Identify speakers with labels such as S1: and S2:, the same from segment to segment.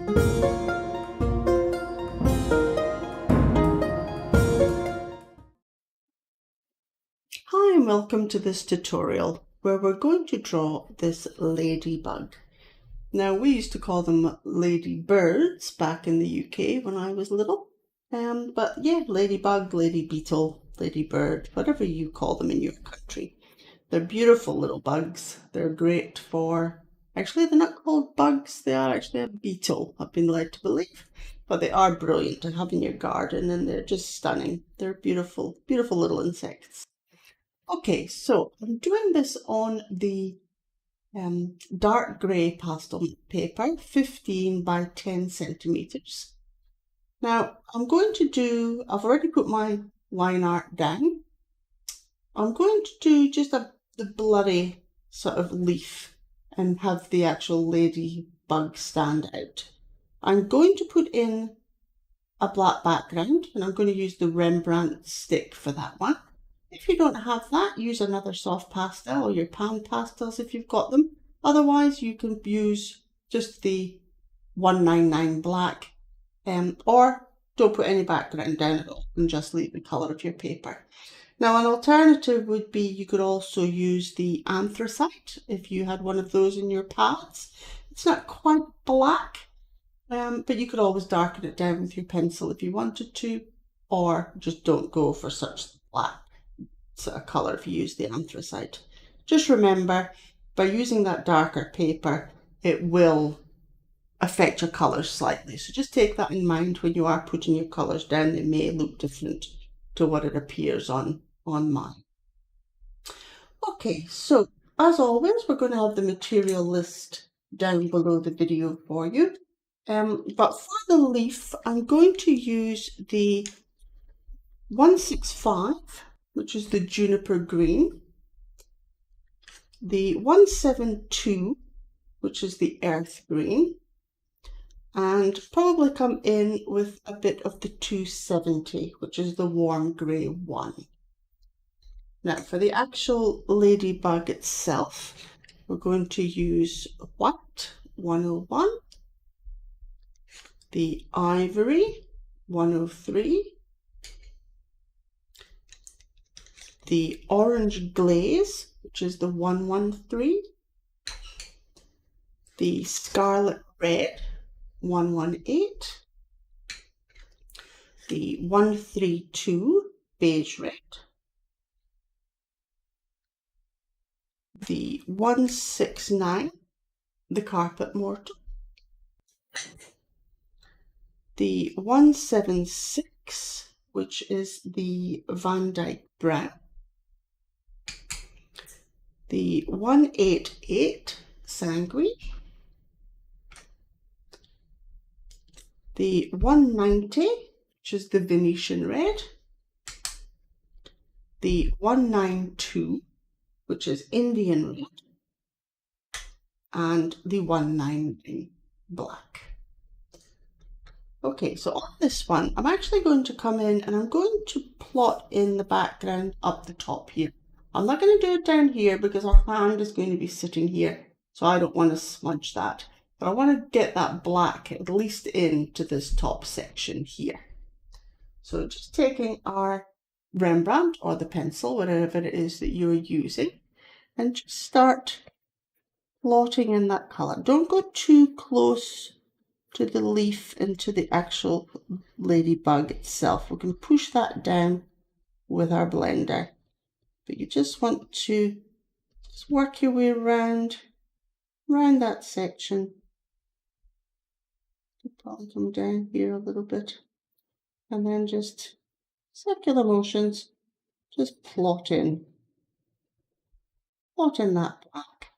S1: Hi and welcome to this tutorial where we're going to draw this ladybug. Now we used to call them ladybirds back in the UK when I was little. But yeah, ladybug, lady beetle, ladybird, whatever you call them in your country. They're beautiful little bugs. They're great for, actually they're not called bugs, they are actually a beetle, I've been led to believe. But they are brilliant to have in your garden and they're just stunning. They're beautiful, beautiful little insects. Okay, so I'm doing this on the dark grey pastel paper, 15 by 10 centimeters. Now I'm going to do, I've already put my line art down. I'm going to do just the bloody sort of leaf and have the actual ladybug stand out. I'm going to put in a black background and I'm going to use the Rembrandt stick for that one. If you don't have that, use another soft pastel or your pan pastels if you've got them. Otherwise, you can use just the 199 black or don't put any background down at all and just leave the colour of your paper. Now, an alternative would be you could also use the anthracite if you had one of those in your pads. It's not quite black, but you could always darken it down with your pencil if you wanted to, or just don't go for such black sort of colour if you use the anthracite. Just remember, by using that darker paper, it will affect your colours slightly. So just take that in mind when you are putting your colours down. They may look different to what it appears on mine. Okay, so as always, we're going to have the material list down below the video for you. But for the leaf, I'm going to use the 165, which is the juniper green, the 172, which is the earth green, and probably come in with a bit of the 270, which is the warm grey one. Now for the actual ladybug itself, we're going to use white 101, the ivory 103, the orange glaze, which is the 113, the scarlet red 118, the 132 beige red, the 169, the carpet mortar, the 176, which is the Van Dyke brown, the 188 sanguine, the 190, which is the Venetian red, the 192, which is Indian red, and the 199 black. Okay, so on this one, I'm actually going to come in and I'm going to plot in the background up the top here. I'm not going to do it down here because our hand is going to be sitting here, so I don't want to smudge that. But I want to get that black at least into this top section here. So just taking our Rembrandt or the pencil, whatever it is that you're using, and just start plotting in that colour. Don't go too close to the leaf and to the actual ladybug itself. We can push that down with our blender. But you just want to just work your way around that section. Probably come down here a little bit. And then just circular motions, just plot in that black.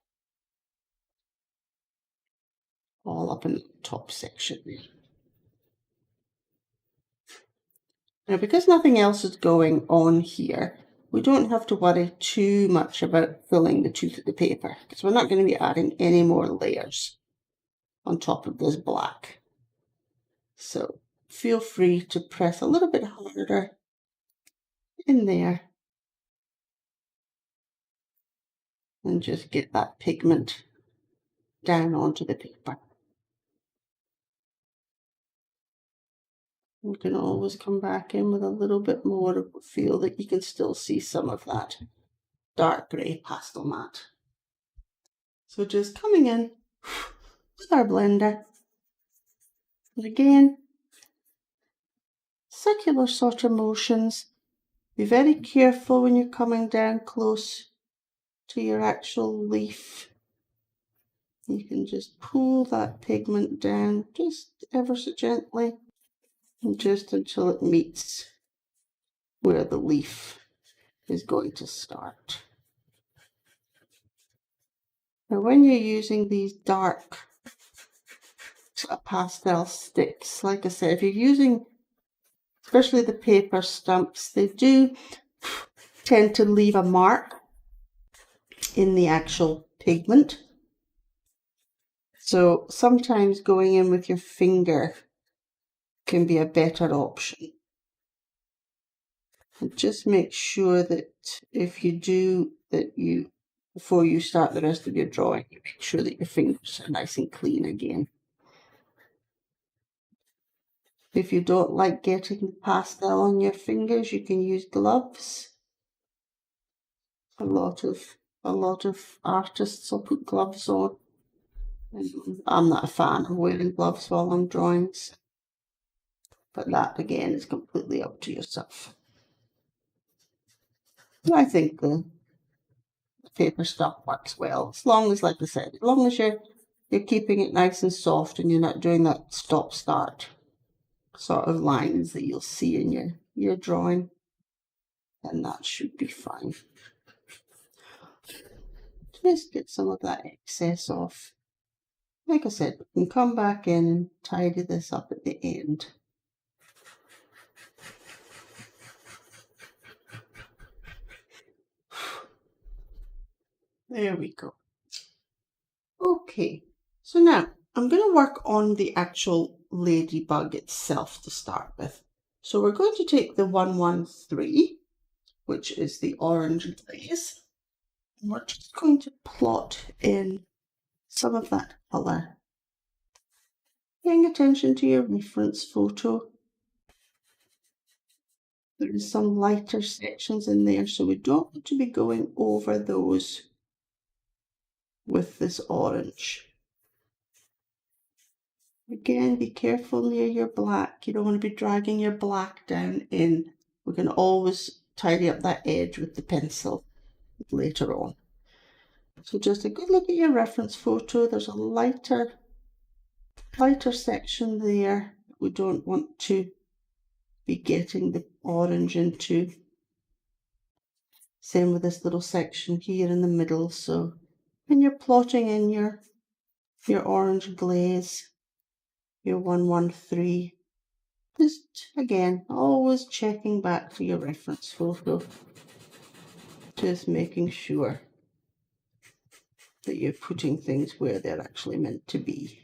S1: All up in the top section there. Now, because nothing else is going on here, we don't have to worry too much about filling the tooth of the paper because we're not going to be adding any more layers on top of this black. So feel free to press a little bit harder in there and just get that pigment down onto the paper. You can always come back in with a little bit more to feel that you can still see some of that dark grey pastel matte. So just coming in with our blender. And again, circular sort of motions. Be very careful when you're coming down close to your actual leaf. You can just pull that pigment down just ever so gently, and just until it meets where the leaf is going to start. Now when you're using these dark pastel sticks, like I said, if you're using especially the paper stumps, they do tend to leave a mark in the actual pigment. So sometimes going in with your finger can be a better option. And just make sure that if you do that, before you start the rest of your drawing, you make sure that your fingers are nice and clean again. If you don't like getting the pastel on your fingers, you can use gloves. A lot of artists will put gloves on. I'm not a fan of wearing gloves while I'm drawing, but that again is completely up to yourself. I think the paper stuff works well, as long as, like I said, as long as you're keeping it nice and soft and you're not doing that stop-start sort of lines that you'll see in your drawing, then that should be fine. Just get some of that excess off. Like I said, we can come back in and tidy this up at the end. There we go. Okay, so now I'm going to work on the actual ladybug itself to start with. So we're going to take the 113, which is the orange glaze, and we're just going to plot in some of that colour. Paying attention to your reference photo. There is some lighter sections in there, so we don't need to be going over those with this orange. Again, be careful near your black. You don't want to be dragging your black down in. We can always tidy up that edge with the pencil later on. So just a good look at your reference photo. There's a lighter section there we don't want to be getting the orange into. Same with this little section here in the middle. So when you're plotting in your orange glaze, your 113, just again, always checking back to your reference photo, just making sure that you're putting things where they're actually meant to be.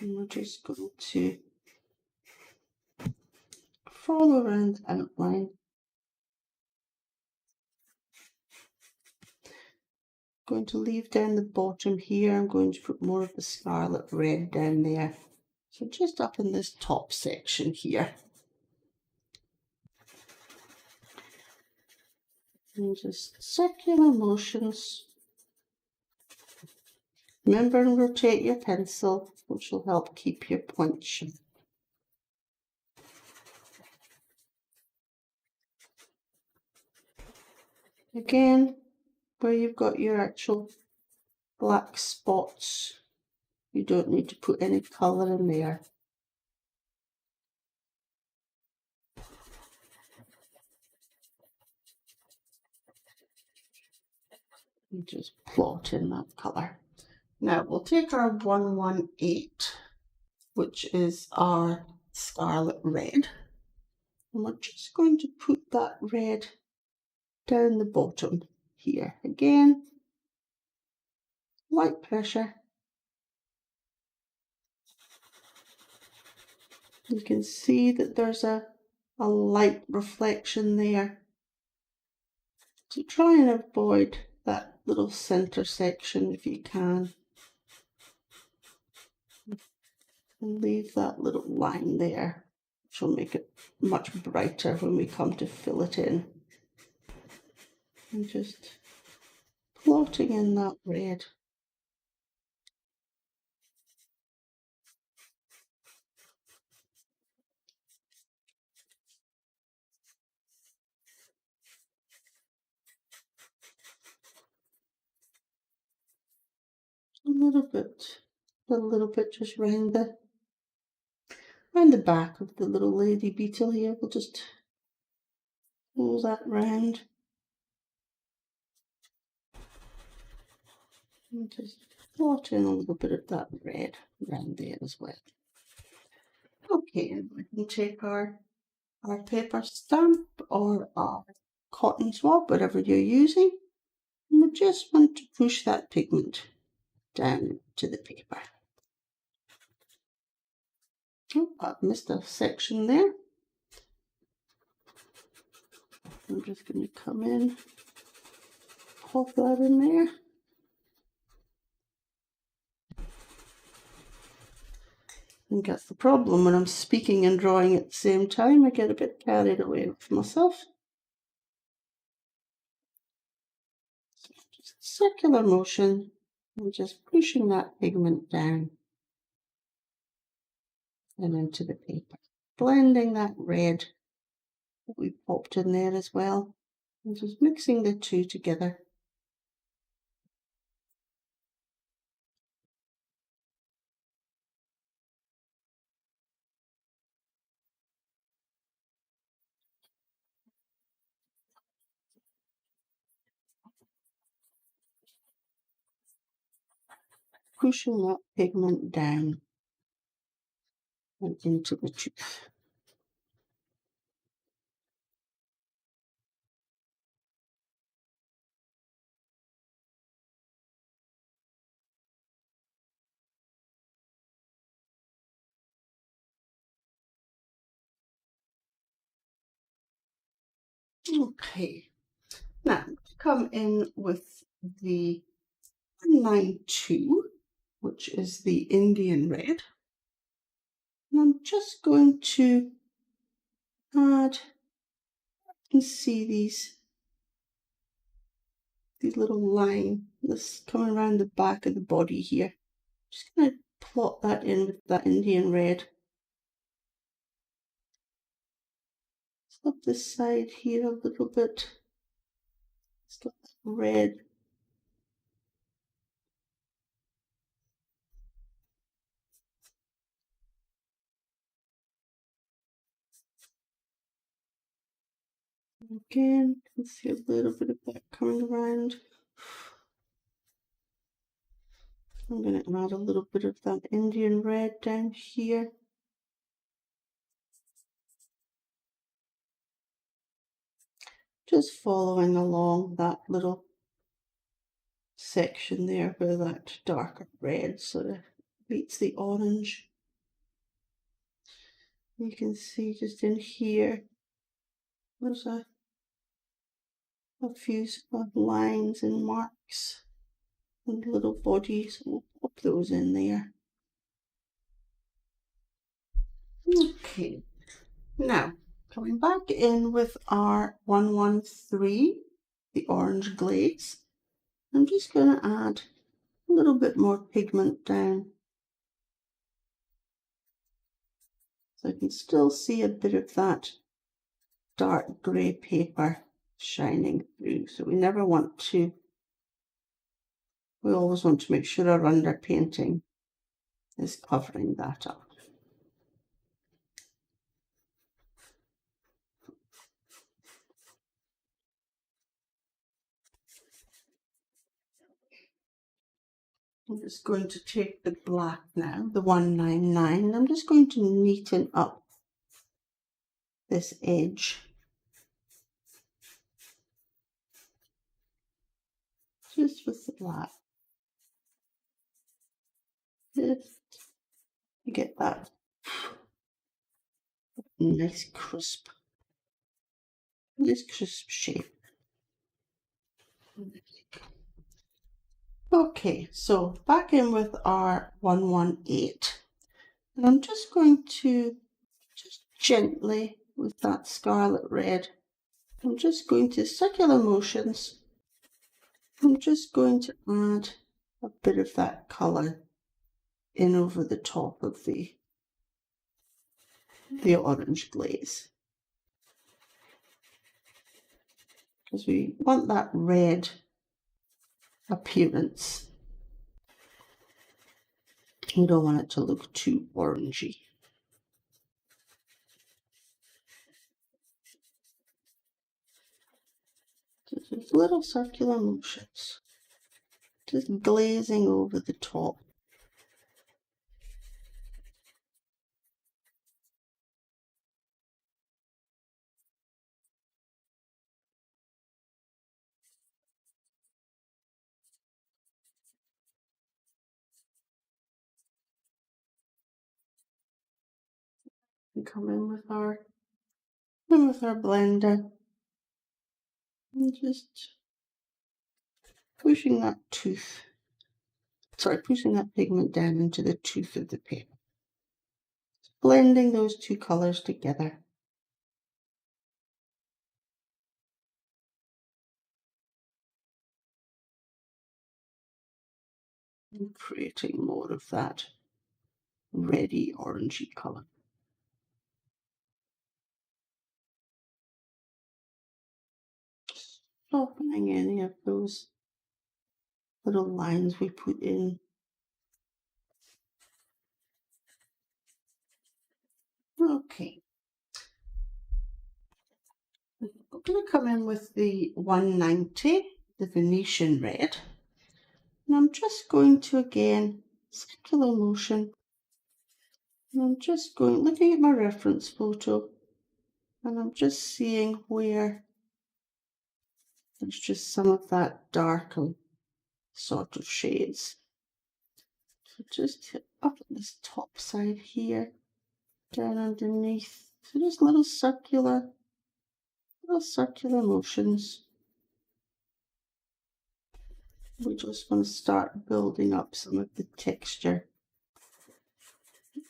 S1: And we're just going to follow around the outline. Going to leave down the bottom here. I'm going to put more of the scarlet red down there. So just up in this top section here. And just circular motions. Remember and rotate your pencil, which will help keep your point sharp. Again, where you've got your actual black spots, you don't need to put any colour in there. And just plot in that colour. Now we'll take our 118, which is our scarlet red, and we're just going to put that red down the bottom here. Again, light pressure. You can see that there's a light reflection there. So try and avoid that little center section if you can. and leave that little line there, which will make it much brighter when we come to fill it in. And just plotting in that red. A little bit just round the back of the little lady beetle here. We'll just pull that round and just plot in a little bit of that red round there as well. Okay, and we can take our paper stamp or our cotton swab, whatever you're using, and we just want to push that pigment down to the paper. Oh, I've missed a section there. I'm just going to come in, pop that in there. I think that's the problem when I'm speaking and drawing at the same time. I get a bit carried away with myself. So just circular motion and just pushing that pigment down and into the paper. Blending that red that we popped in there as well. And just mixing the two together. Pushing that pigment down and into the tooth. Okay, now come in with the 192, which is the Indian red. And I'm just going to add, you can see these little lines that's coming around the back of the body here. Just going to plot that in with that Indian red. Up this side here a little bit. Just got that red. Again, you can see a little bit of that coming around. I'm going to add a little bit of that Indian red down here. Just following along that little section there where that darker red sort of meets the orange. You can see just in here, there's a few sort of lines and marks and little bodies. We'll pop those in there. Okay, now coming back in with our 113, the orange glaze, I'm just going to add a little bit more pigment down. So I can still see a bit of that dark grey paper shining through. So we never want to, we always want to make sure our underpainting is covering that up. I'm just going to take the black now, the 199, and I'm just going to neaten up this edge. Just with the black. Just to get that nice crisp shape. Okay, so back in with our 118. And I'm just going to, just gently, with that scarlet red, I'm just going to circular motions. I'm just going to add a bit of that colour in over the top of the orange glaze, because we want that red appearance. We don't want it to look too orangey. Just little circular motions, just glazing over the top. And come in with our blender and just pushing that pigment down into the tooth of the paper. Blending those two colours together. And creating more of that reddy orangey colour. Softening any of those little lines we put in. Okay. I'm going to come in with the 190, the Venetian red. And I'm just going to, again, circular motion. And I'm just looking at my reference photo, and I'm just seeing where there's just some of that darker sort of shades. So just up at this top side here, down underneath. So just little circular motions. We're just going to start building up some of the texture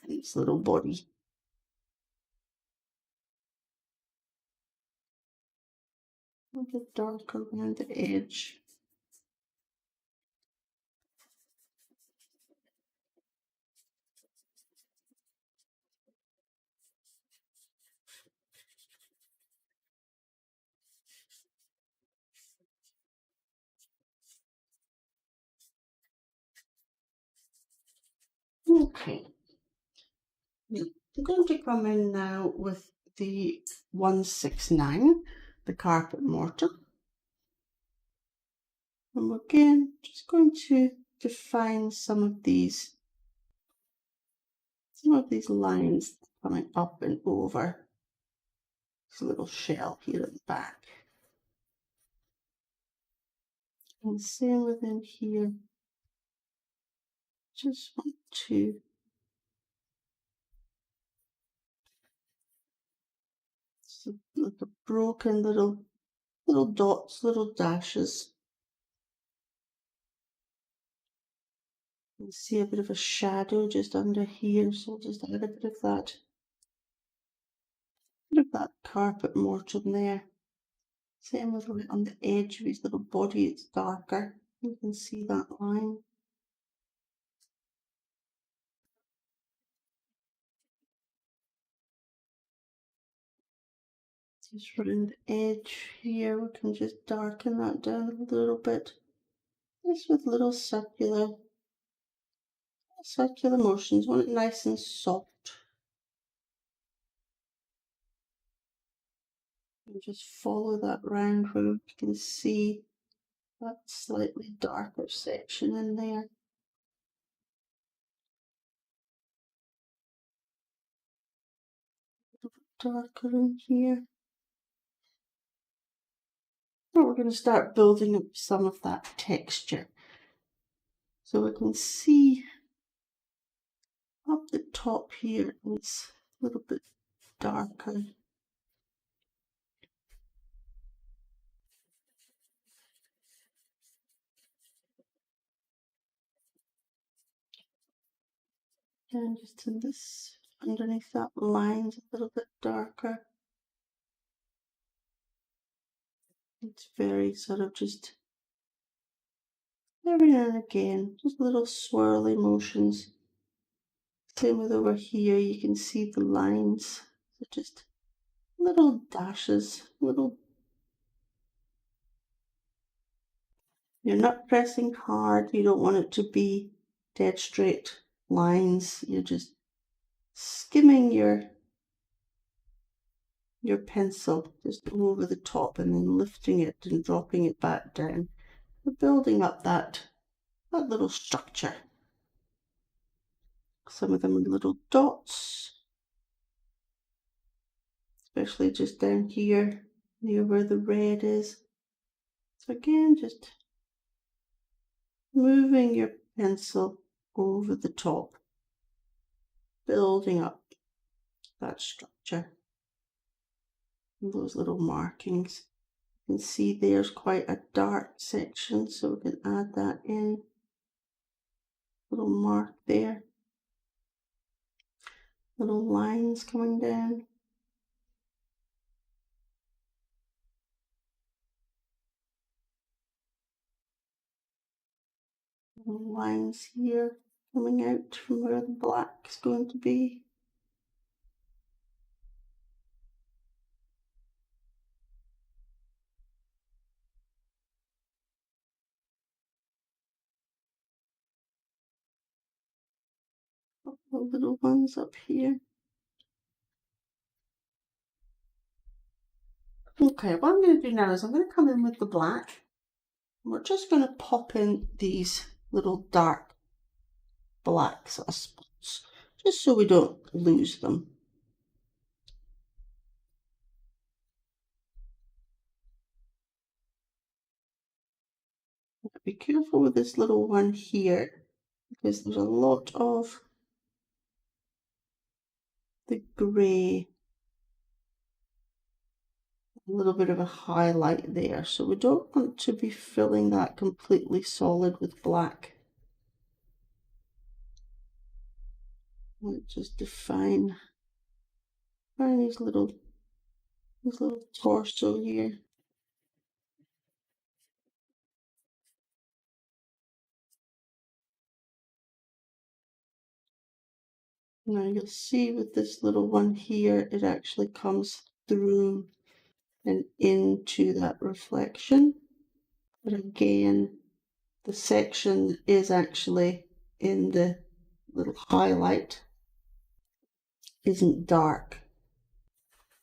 S1: in its little body. A bit darker around the edge. Okay. I'm going to come in now with the 169, the carpet mortar. And again, just going to define some of these lines coming up and over this little shell here at the back. And same within here. Just want to like a broken little dots, little dashes. You see a bit of a shadow just under here, so I'll just add a bit of that carpet mortar in there. Same with right on the edge of his little body, it's darker. You can see that line. Just around the edge here, we can just darken that down a little bit. Just with little circular motions. Want it nice and soft. And just follow that round where you can see that slightly darker section in there. A little bit darker in here. Now we're going to start building up some of that texture. So we can see up the top here, it's a little bit darker. And just in this, underneath that line's a little bit darker. It's very sort of just every now and again, just little swirly motions. Same with over here, you can see the lines. So just little dashes, little. You're not pressing hard. You don't want it to be dead straight lines. You're just skimming your pencil just over the top and then lifting it and dropping it back down. We're building up that little structure. Some of them are little dots, especially just down here near where the red is. So again, just moving your pencil over the top, building up that structure. And those little markings. You can see there's quite a dark section, so we can add that in. Little mark there. Little lines coming down. Little lines here coming out from where the black is going to be. The little ones up here. Okay, what I'm going to do now is I'm going to come in with the black. We're just going to pop in these little dark black sort of spots, just so we don't lose them. Be careful with this little one here, because there's a lot of the grey, a little bit of a highlight there, so we don't want to be filling that completely solid with black. Let's just define his little torso here. Now you'll see with this little one here, it actually comes through and into that reflection. But again, the section is actually in the little highlight isn't dark,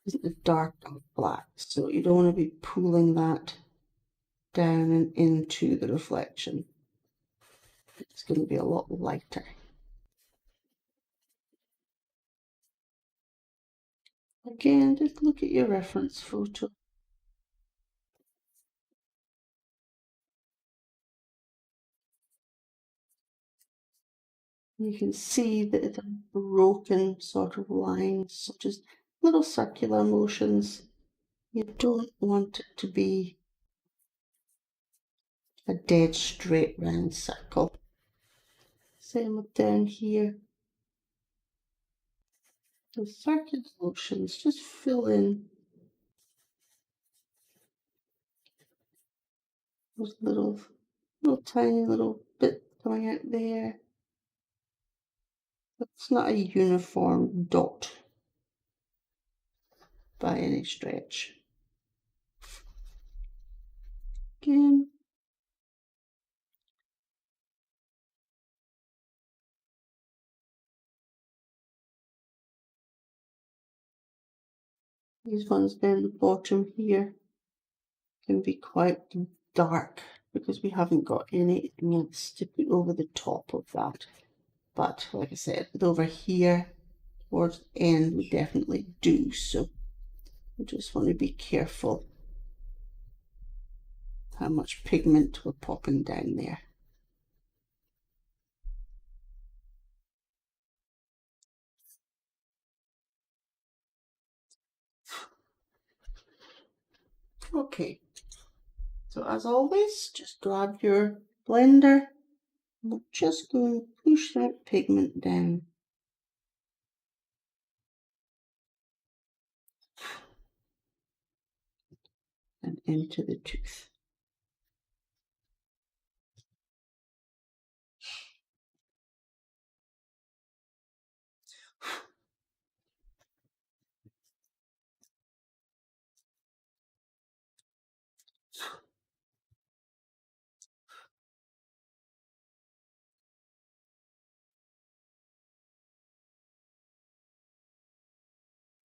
S1: isn't a dark black. So you don't want to be pulling that down and into the reflection. It's going to be a lot lighter. Again, just look at your reference photo. You can see that it's a broken sort of lines, so just little circular motions. You don't want it to be a dead straight round circle. Same with down here. The circular motions, just fill in those little tiny little bit coming out there. It's not a uniform dot by any stretch. Again, these ones down the bottom here can be quite dark because we haven't got anything else to put over the top of that. But like I said, with over here towards the end, we definitely do. So we just want to be careful how much pigment we're popping down there. Okay, so as always, just grab your blender and we're just going to push that pigment down and into the tooth.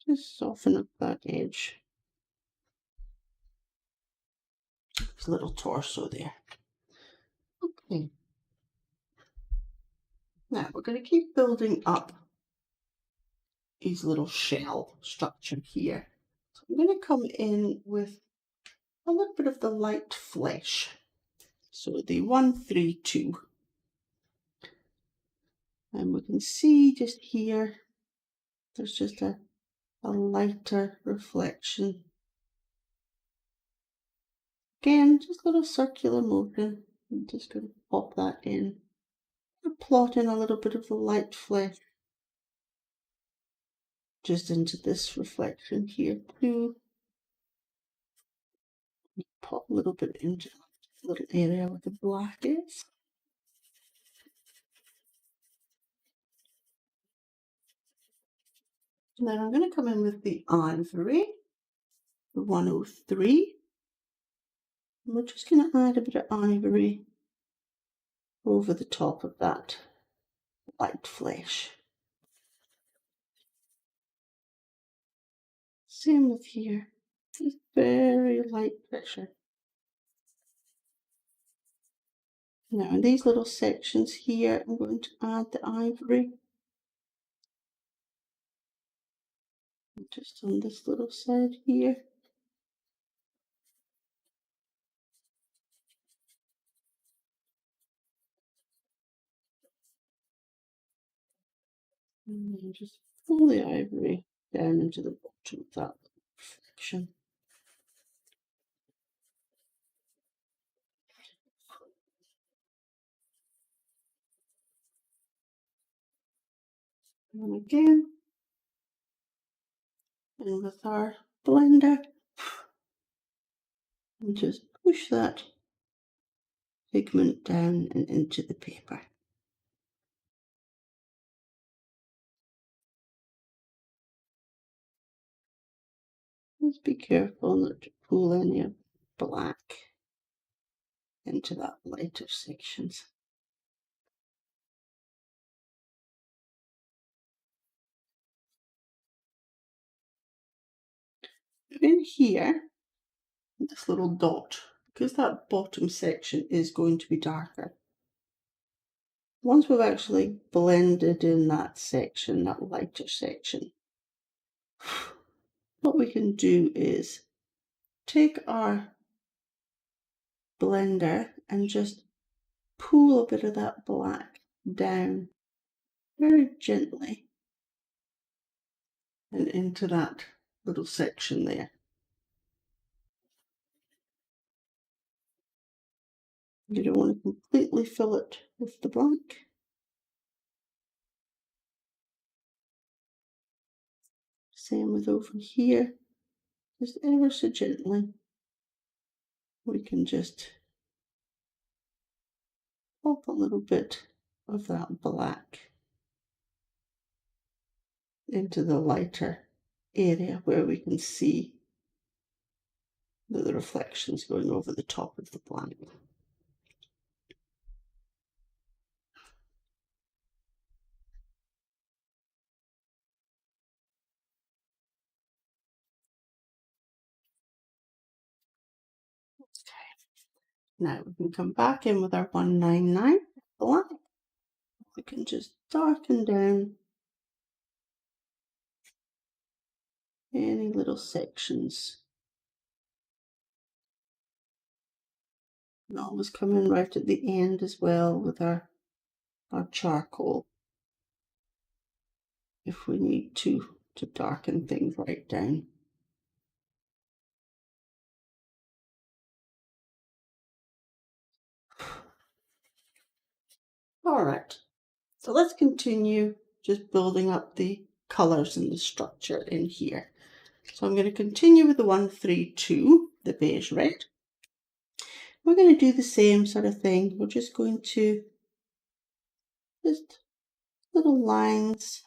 S1: Just soften up that edge. His little torso there. Okay. Now we're going to keep building up his little shell structure here. So I'm going to come in with a little bit of the light flesh. So the 132. And we can see just here, there's just a lighter reflection. Again, just a little circular motion. I'm just going to pop that in. Plot in a little bit of the light flesh just into this reflection here too. Pop a little bit into the little area where the black is. And then I'm going to come in with the ivory, the 103. And we're just going to add a bit of ivory over the top of that light flesh. Same with here, just very light pressure. Now in these little sections here, I'm going to add the ivory. Just on this little side here. And then just pull the ivory down into the bottom of that reflection. And again, and with our blender, and just push that pigment down and into the paper. Just be careful not to pull any of black into that lighter sections. In here, this little dot, because that bottom section is going to be darker. Once we've actually blended in that section, that lighter section, what we can do is take our blender and just pull a bit of that black down very gently and into that little section there. You don't want to completely fill it with the black. Same with over here, just ever so gently. We can just pop a little bit of that black into the lighter area where we can see the reflections going over the top of the black. Now we can come back in with our 199 black. We can just darken down any little sections. And always come in right at the end as well with our charcoal if we need to darken things right down. All right, so let's continue just building up the colors and the structure in here. So I'm going to continue with the 132. the beige red. We're going to do the same sort of thing. We're just going to just little lines.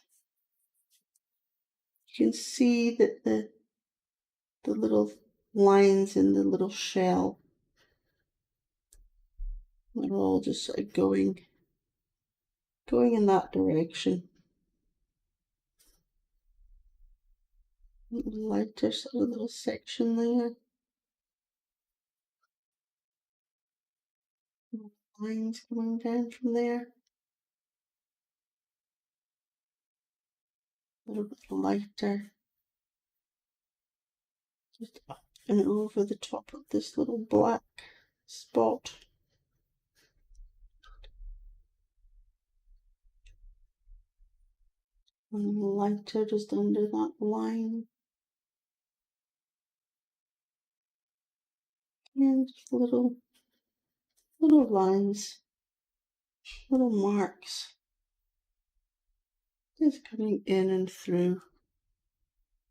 S1: You can see that the little lines in the little shell are all just sort of going in that direction. Lighter sort of little section there. Lines coming down from there. A little bit lighter. Just up and over the top of this little black spot. And lighter just under that line. And just little lines, little marks, just coming in and through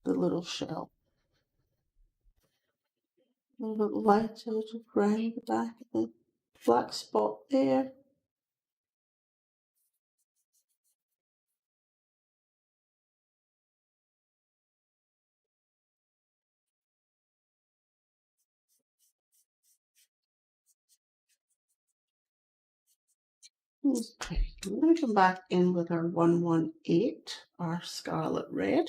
S1: the little shell. A little bit lighter to around the back of the black spot there. Okay, I'm going to come back in with our 118, our scarlet red.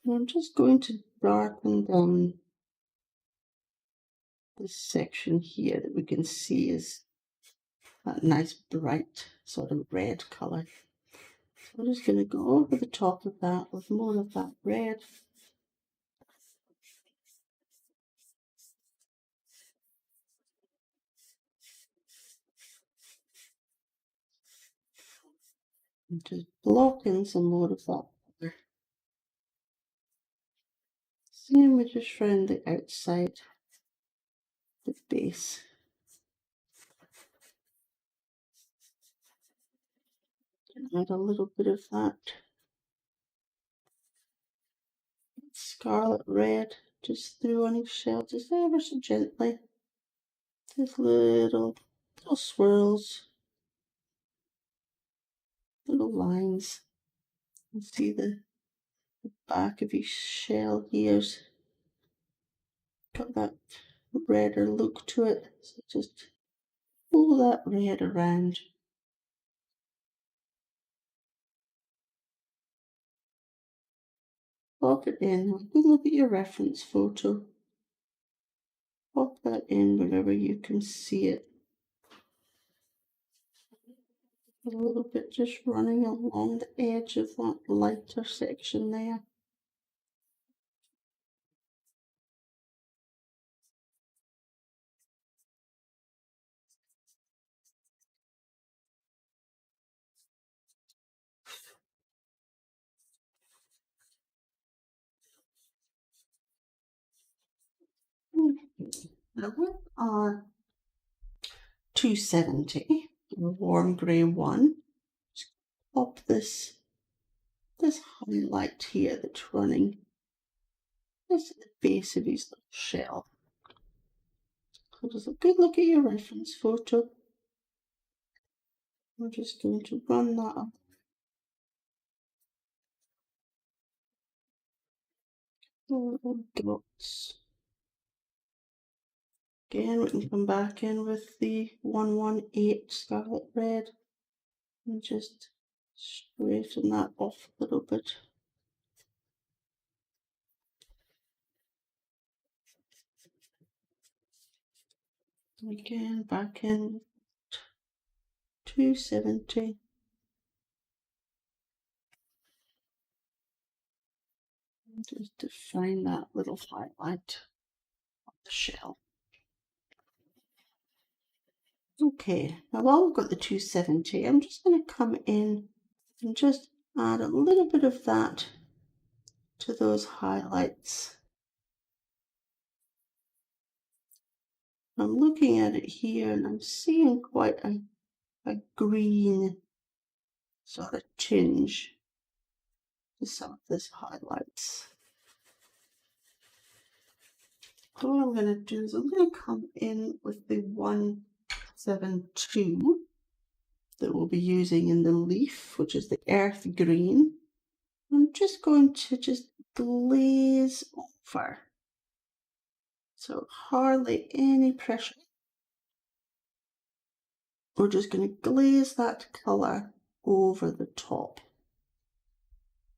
S1: And I'm just going to darken down this section here that we can see is that nice bright sort of red colour. So I'm just going to go over the top of that with more of that red. And just block in some more of that colour. Same with just around the outside, the base. Add a little bit of that scarlet red just through on each shell, just ever so gently. Just little swirls, little lines. You see the back of each shell here's got that redder look to it. So just pull that red around. Pop it in. Have a good look at your reference photo. Pop that in wherever you can see it. A little bit just running along the edge of that lighter section there. Now with our 270, the warm grey one, just pop this highlight here that's running just at the base of his little shell. So just a good look at your reference photo. I'm just going to run that up. Little dots. Again, we can come back in with the 118 scarlet red and just straighten that off a little bit. Again, back in 270. And just define that little highlight of the shell. Okay, now while we've got the 270, I'm just going to come in and just add a little bit of that to those highlights. I'm looking at it here and I'm seeing quite a green sort of tinge to some of these highlights. All I'm going to do is I'm going to come in with the 172 that we'll be using in the leaf, which is the earth green. I'm just going to just glaze over. So hardly any pressure. We're just going to glaze that colour over the top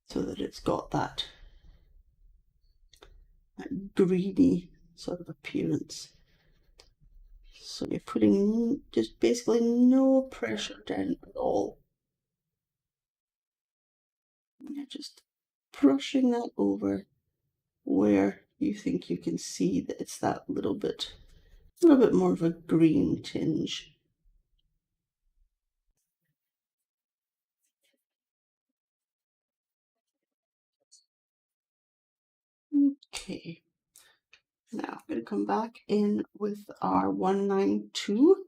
S1: so that it's got that greeny sort of appearance. So you're putting just basically no pressure down at all. You're just brushing that over where you think you can see that it's that little bit more of a green tinge. Okay, now I'm going to come back in with our 192,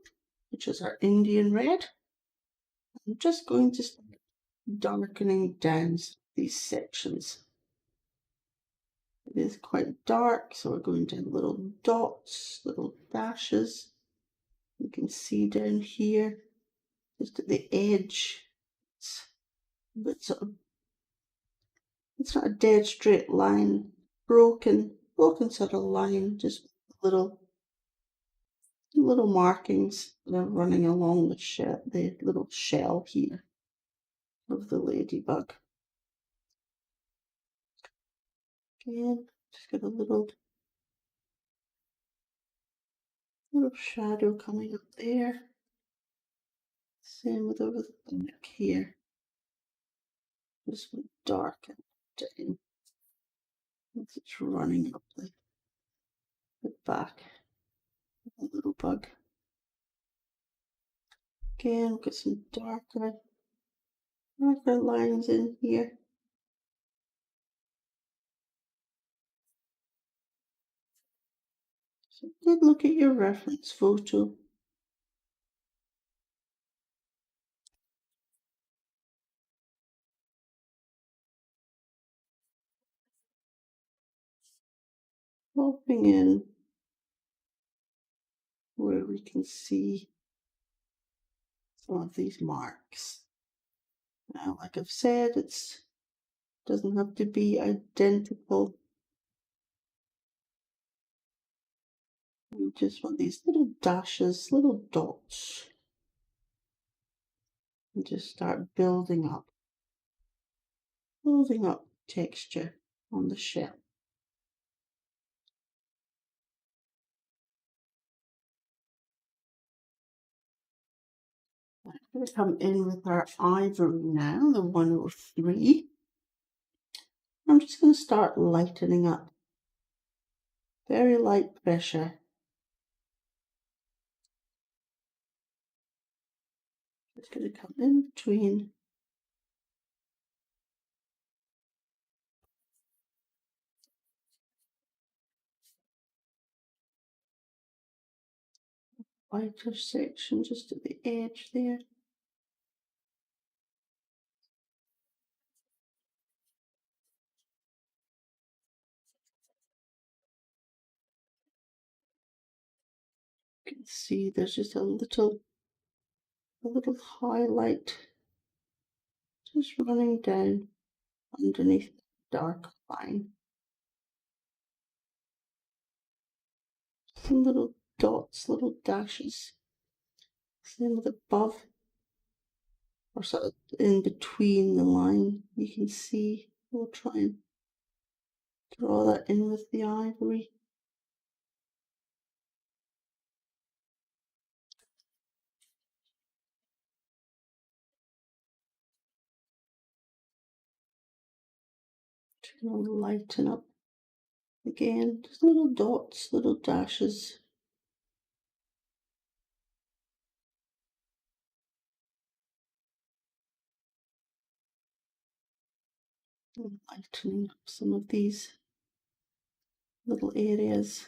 S1: which is our Indian red. I'm just going to start darkening down these sections. It is quite dark, so we're going to have little dots, little dashes. You can see down here, just at the edge, it's not a dead straight line, broken sort of line, just little markings that are running along the little shell here of the ladybug. Again, just got a little shadow coming up there. Same with over the back here. Just darken down as it's running up the back of the little bug. Again, we've got some darker lines in here. So good look at your reference photo. Popping in where we can see some of these marks. Now, like I've said, it doesn't have to be identical. We just want these little dashes, little dots, and just start building up texture on the shell. I'm going to come in with our ivory now, the 103. I'm just going to start lightening up. Very light pressure. Just going to come in between. Lighter section just at the edge there. You can see there's just a little highlight just running down underneath the dark line. Some little dots, little dashes. Same with above, or sort of in between the line. You can see, we'll try and draw that in with the ivory. Trying to lighten up again, just little dots, little dashes. And lightening up some of these little areas.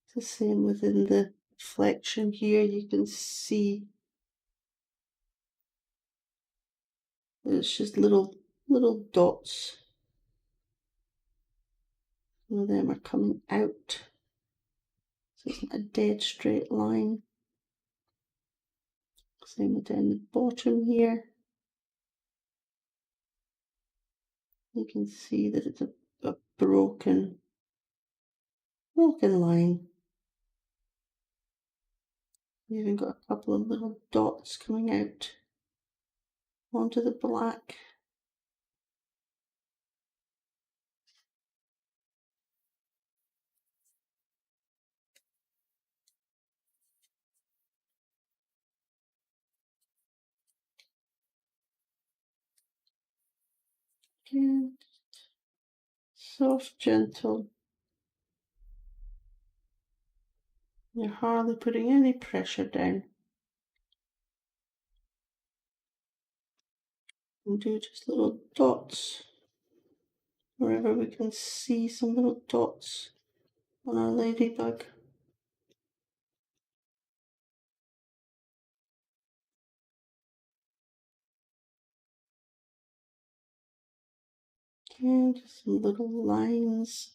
S1: It's the same within the reflection here. You can see it's just little dots. Some of them are coming out This isn't a dead straight line. Same with down the bottom here. You can see that it's a broken line. We've even got a couple of little dots coming out onto the black. And soft, gentle. You're hardly putting any pressure down. And do just little dots wherever we can see some little dots on our ladybug. And just some little lines.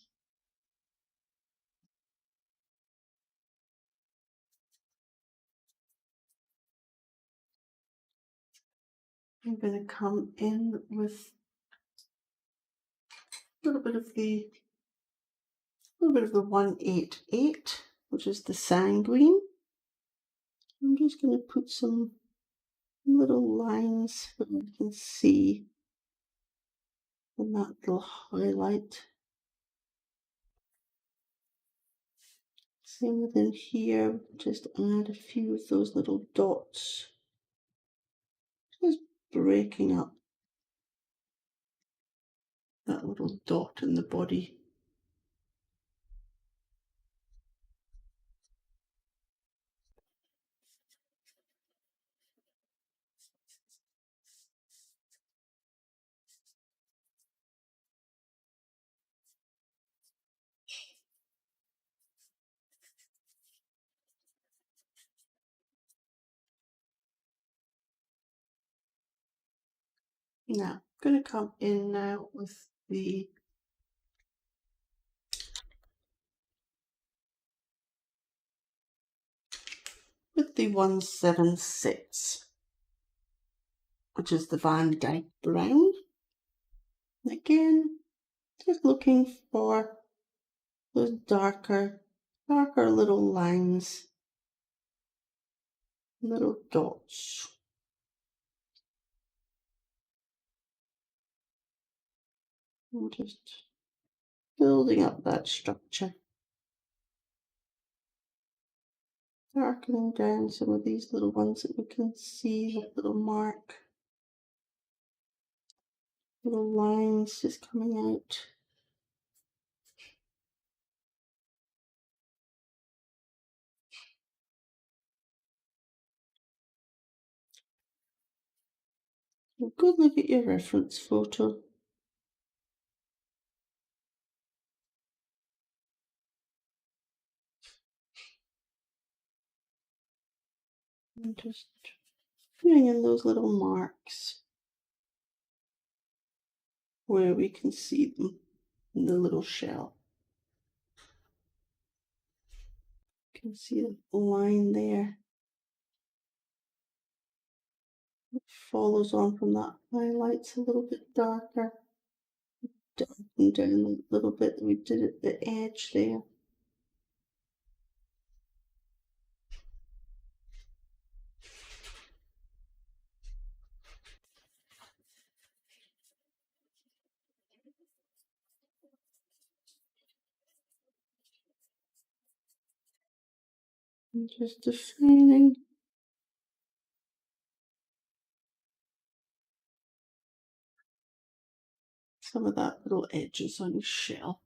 S1: I'm going to come in with a little bit of the 188, which is the sanguine. I'm just going to put some little lines that you can see in that little highlight. Same within here, just add a few of those little dots, just breaking up that little dot in the body. Now, I'm going to come in now with the with the 176, which is the Van Dyke Brown. Again, just looking for those darker little lines, little dots. And just building up that structure. Darkening down some of these little ones that we can see, that little mark. Little lines just coming out. A good look at your reference photo. And just putting in those little marks where we can see them in the little shell. You can see the line there. It follows on from that highlights a little bit darker. Darken down a little bit that we did at the edge there. And just defining some of that little edges on your shell.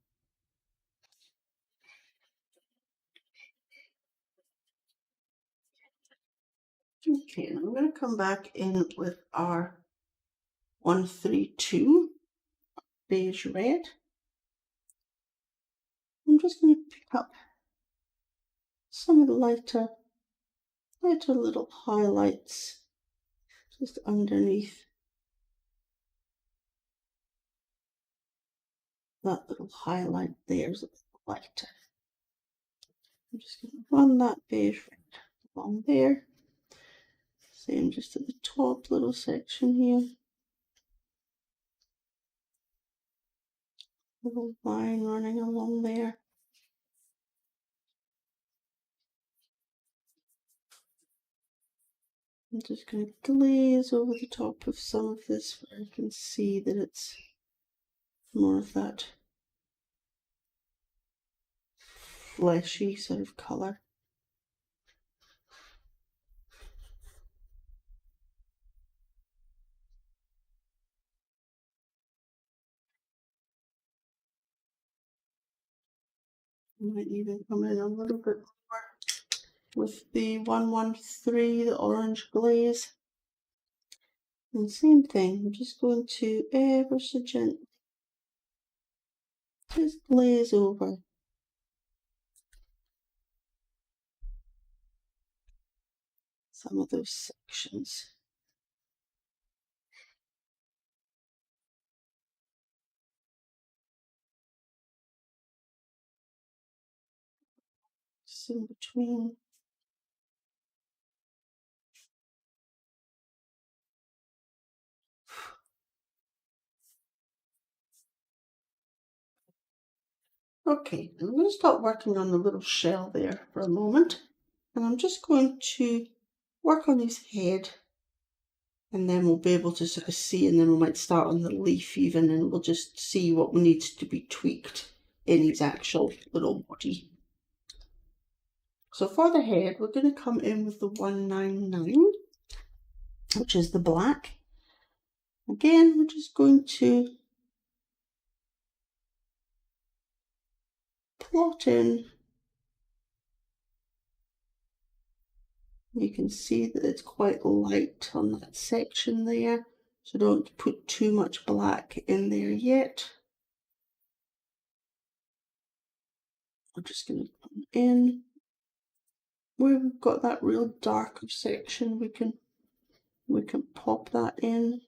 S1: Okay, and I'm going to come back in with our 132 beige red. I'm just going to pick up some of the lighter little highlights just underneath that little highlight there is a bit lighter. I'm just going to run that beige right along there. Same just at the top little section here. Little line running along there. I'm just going to glaze over the top of some of this where I can see that it's more of that fleshy sort of colour. Might even come in a little bit more with the 113, the orange glaze. And same thing, I'm just going to ever so gently just glaze over some of those sections. Just in between. Okay, I'm going to stop working on the little shell there for a moment, and I'm just going to work on his head, and then we'll be able to sort of see, and then we might start on the leaf even, and we'll just see what needs to be tweaked in his actual little body. So for the head, we're going to come in with the 199, which is the black. Again, we're just going to plot in. You can see that it's quite light on that section there, so don't put too much black in there yet. I'm just going to come in where we've got that real darker section. We can pop that in.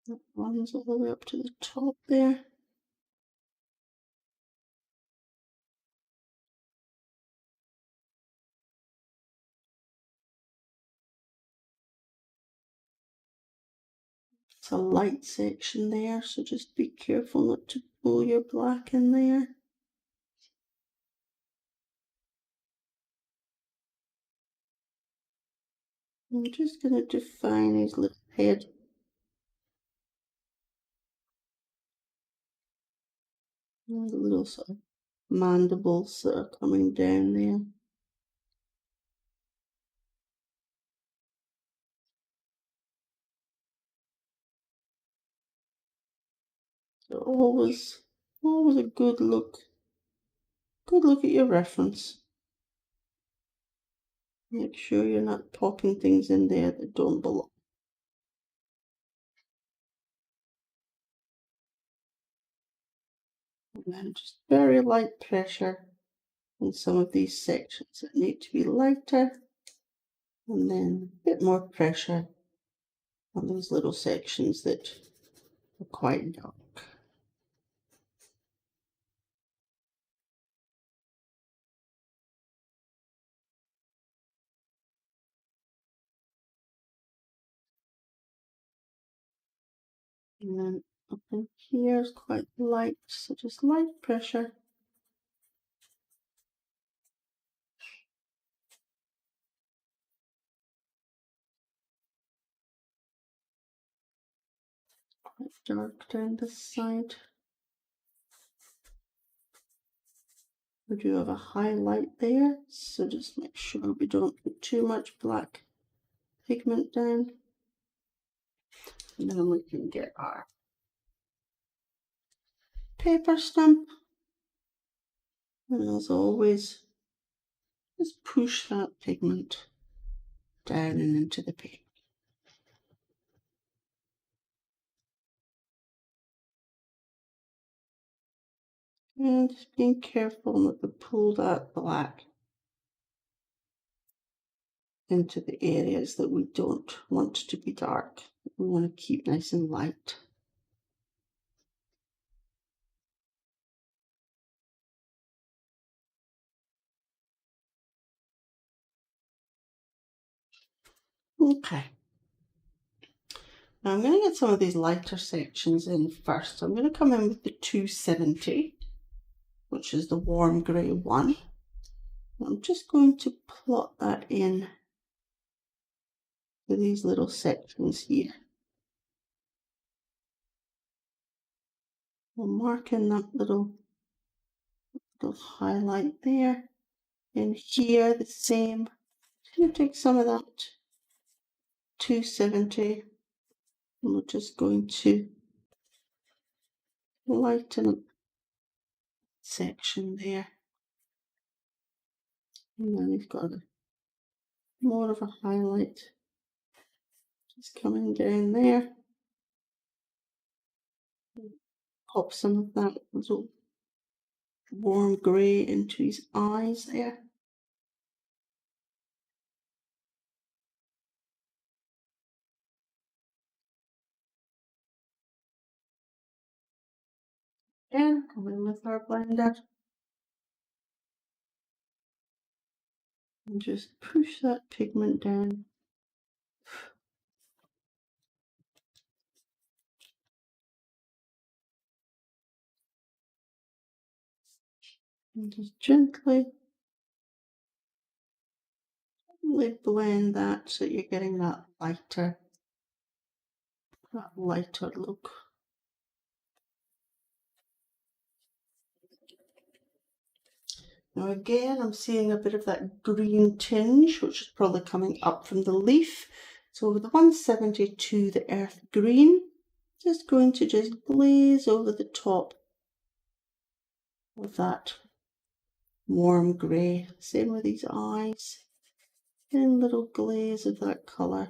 S1: That runs all the way up to the top there. It's a light section there, so just be careful not to pull your black in there. I'm just going to define his little head. And the little sort of mandibles that are coming down there. So always a good look at your reference. Make sure you're not popping things in there that don't belong. And then just very light pressure in some of these sections that need to be lighter, and then a bit more pressure on these little sections that are quite dark. And then up in here is quite light, so just light pressure. Quite dark down this side. We do have a highlight there, so just make sure we don't put too much black pigment down. And then we can get our paper stump. And as always, just push that pigment down and into the paper. And just being careful not to pull that black into the areas that we don't want to be dark. We want to keep nice and light. Okay. Now I'm going to get some of these lighter sections in first. So I'm going to come in with the 270, which is the warm grey one. I'm just going to plot that in for these little sections here. We'll mark in that little highlight there. And here the same. I'm going to take some of that 270 and we're just going to lighten up section there. And then we've got more of a highlight just coming down there. Pop some of that little warm grey into his eyes there. And come in with our blender and just push that pigment down. And just gently blend that so you're getting that lighter look. Now again, I'm seeing a bit of that green tinge, which is probably coming up from the leaf. So with the 172, the earth green, just going to just glaze over the top of that warm grey. Same with these eyes, and little glaze of that colour,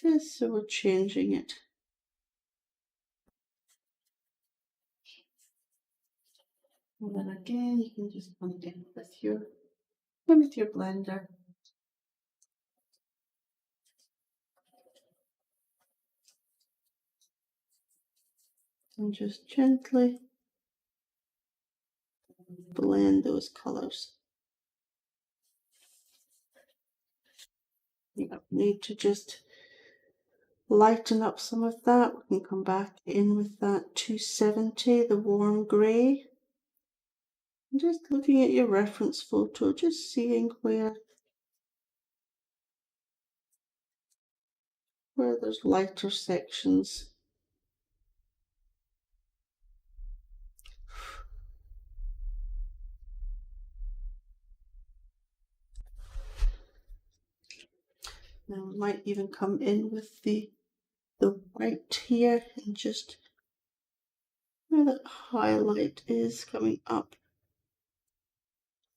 S1: just so we're changing it. And then again, you can just come in with your blender and just gently blend those colours. You need to just lighten up some of that. We can come back in with that 270, the warm grey. And just looking at your reference photo, just seeing where there's lighter sections. Now we might even come in with the white here and just where that highlight is coming up,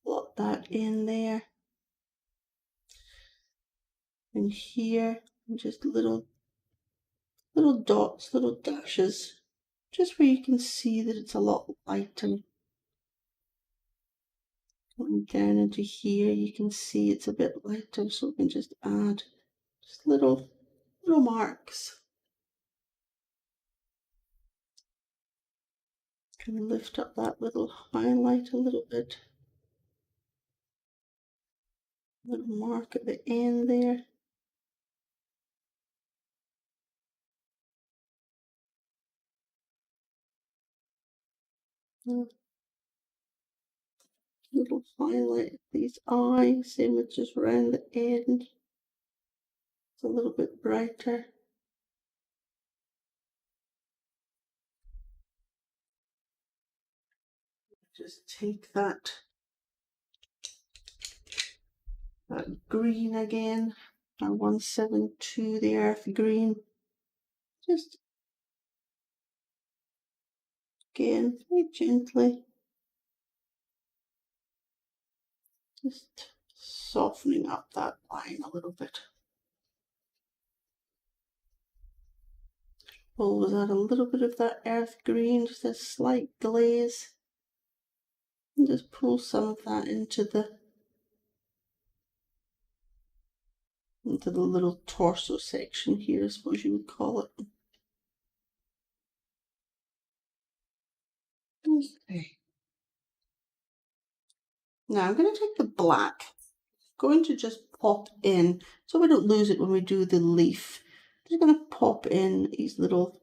S1: plot that in there. And here, just little dots, little dashes, just where you can see that it's a lot lighter. Coming down into here, you can see it's a bit lighter, so we can just add just little marks. Can we lift up that little highlight a little bit? Little mark at the end there. Little highlight of these eyes, same with just around the end. It's a little bit brighter. Just take that green again, our 172, the earth green. Just again, very gently. Just softening up that line a little bit. Always add a little bit of that earth green, just a slight glaze. And just pull some of that into the little torso section here, I suppose you would call it. Okay. Now I'm going to take the black going to just pop in, so we don't lose it when we do the leaf. I'm just going to pop in these little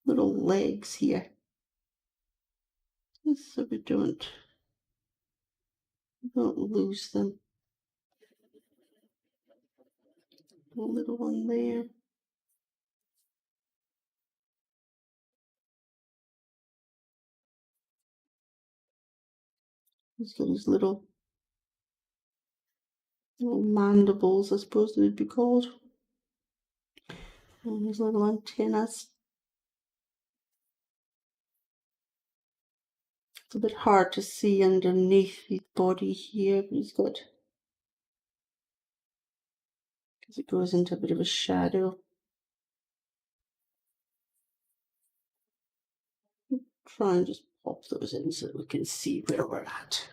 S1: legs here, just so we don't lose them. A little one there. He's got his little mandibles, I suppose they would be called, and his little antennas. It's a bit hard to see underneath his body here, but he's got, because it goes into a bit of a shadow. Try and just pop those in so that we can see where we're at.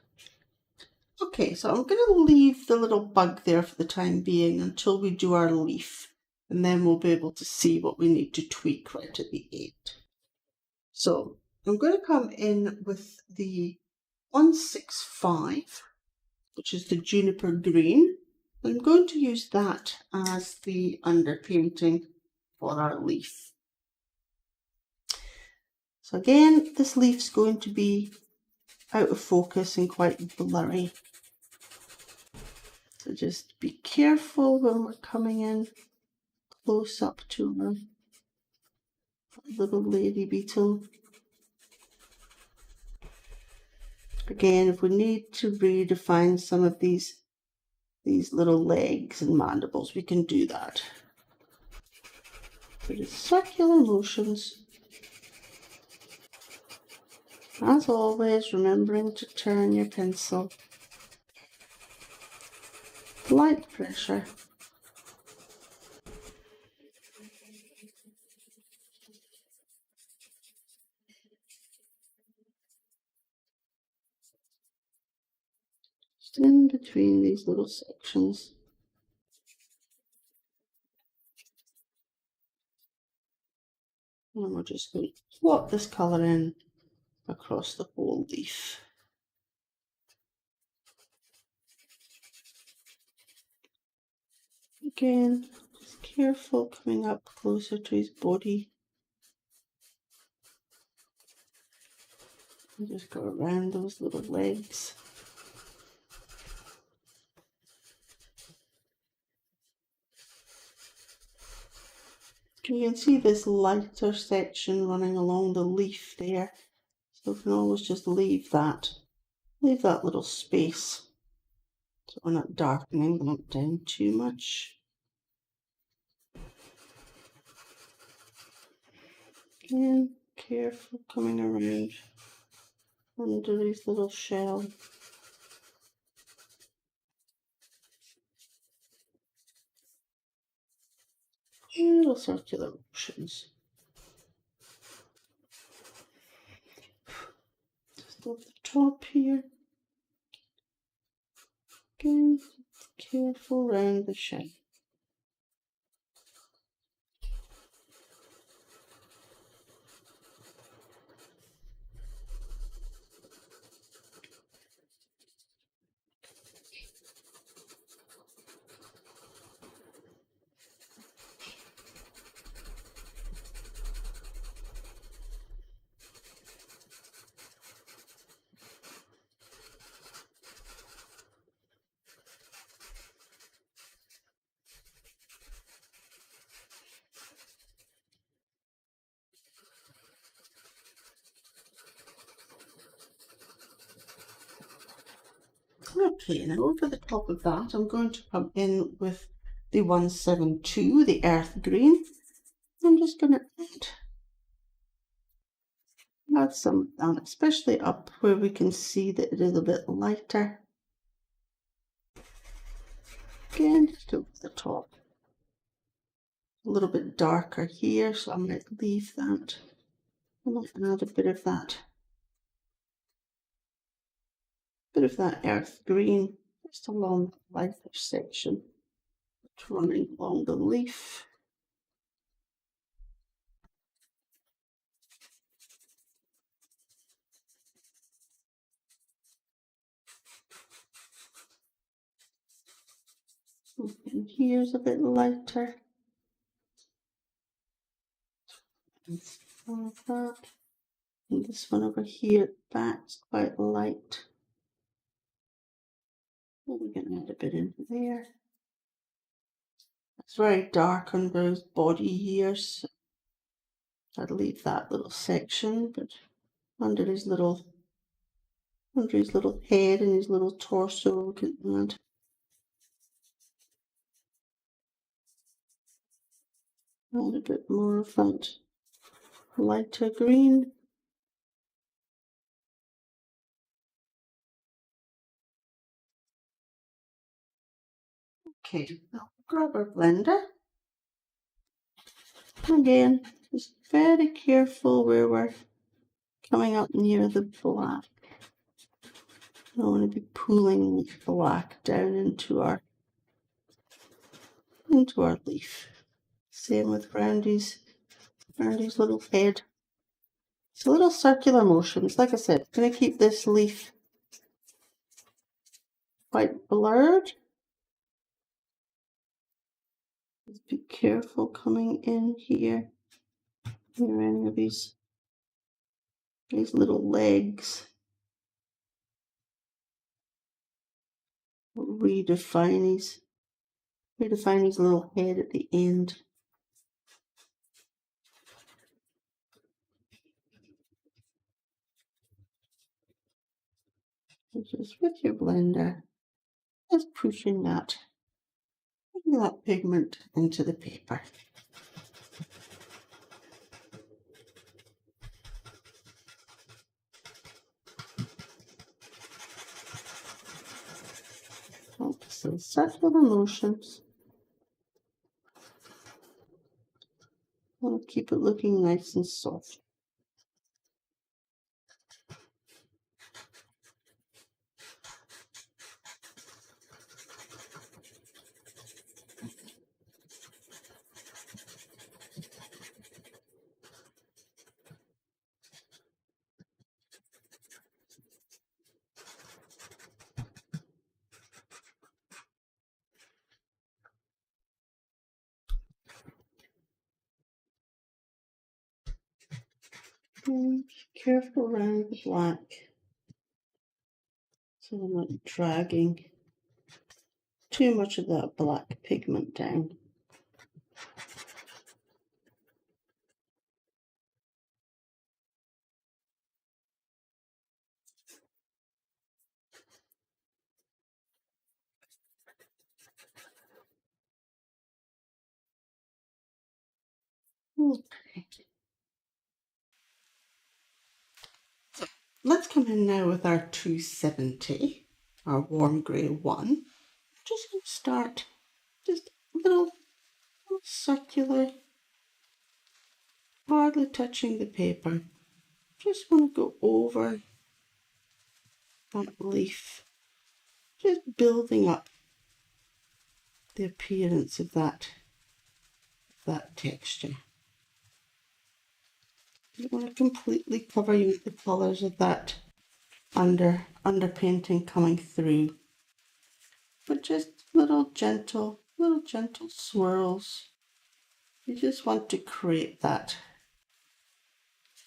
S1: Okay, so I'm going to leave the little bug there for the time being until we do our leaf, and then we'll be able to see what we need to tweak right at the end. So I'm going to come in with the 165, which is the juniper green. I'm going to use that as the underpainting for our leaf. So again, this leaf's going to be out of focus and quite blurry. So just be careful when we're coming in close up to our little lady beetle. Again, if we need to redefine some of these little legs and mandibles, we can do that. So just circular motions. As always, remembering to turn your pencil. Light pressure. Just in between these little sections. And we're just going to swap this colour in across the whole leaf. Again, just careful coming up closer to his body. And just go around those little legs. You can see this lighter section running along the leaf there. So we can always just leave that little space. So we're not darkening that down too much. Again, careful coming around under these little shells. Little circular motions. Just off the top here. Again, careful around the shell. Okay, now over the top of that, I'm going to come in with the 172, the earth green. I'm just going to add some of that, especially up where we can see that it is a bit lighter. Again, just over the top. A little bit darker here, so I might leave that. I might add a bit of that earth green just along the lighter section. It's running along the leaf. And here's a bit lighter. All of that. And this one over here at the back's quite light. Well, we're going to add a bit into there. It's very dark under his body here, so I'd leave that little section, but under his little head and his little torso, we can add a bit more of that lighter green. Okay, now grab our blender. Again, just very careful where we're coming up near the black. I don't want to be pulling the black down into our leaf. Same with Randy's little head. It's a little circular motions. Like I said, I'm going to keep this leaf quite blurred. Just be careful coming in here near any of these little legs. Redefine his little head at the end. Just with your blender, just pushing that pigment into the paper. So circular motions. I want to keep it looking nice and soft. And be careful around the black, so I'm not dragging too much of that black pigment down. Okay. So let's come in now with our 270, our warm grey one. Just going to start just a little circular, hardly touching the paper. Just want to go over that leaf, just building up the appearance of that texture. You don't want to completely cover you with the colours of that underpainting coming through, but just little gentle swirls. You just want to create that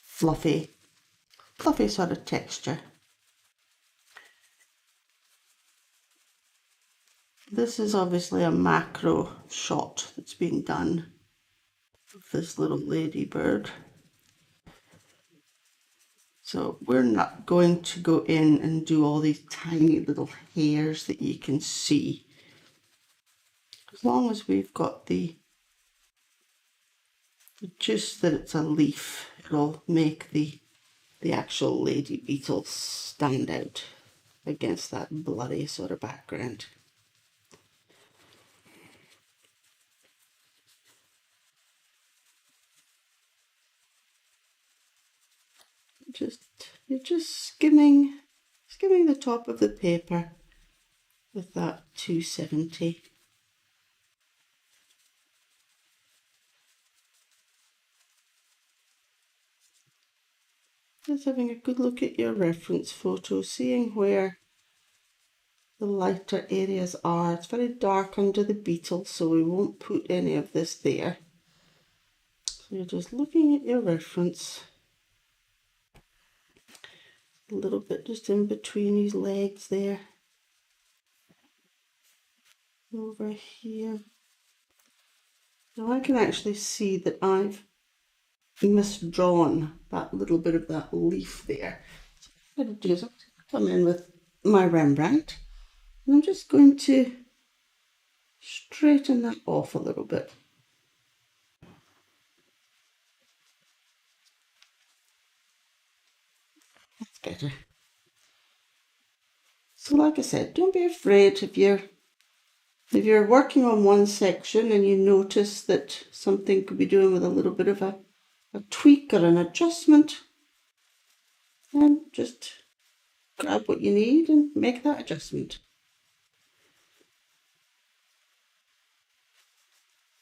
S1: fluffy sort of texture. This is obviously a macro shot that's being done of this little ladybird. So we're not going to go in and do all these tiny little hairs that you can see. As long as we've got the gist that it's a leaf, it'll make the actual lady beetle stand out against that bloody sort of background. You're just skimming the top of the paper with that 270. Just having a good look at your reference photo, seeing where the lighter areas are. It's very dark under the beetle, so we won't put any of this there. So you're just looking at your reference. A little bit just in between his legs there. Over here. Now I can actually see that I've misdrawn that little bit of that leaf there. So what I'm going to do is come in with my Rembrandt, and I'm just going to straighten that off a little bit. That's better. So like I said, don't be afraid if you're working on one section and you notice that something could be doing with a little bit of a tweak or an adjustment, then just grab what you need and make that adjustment.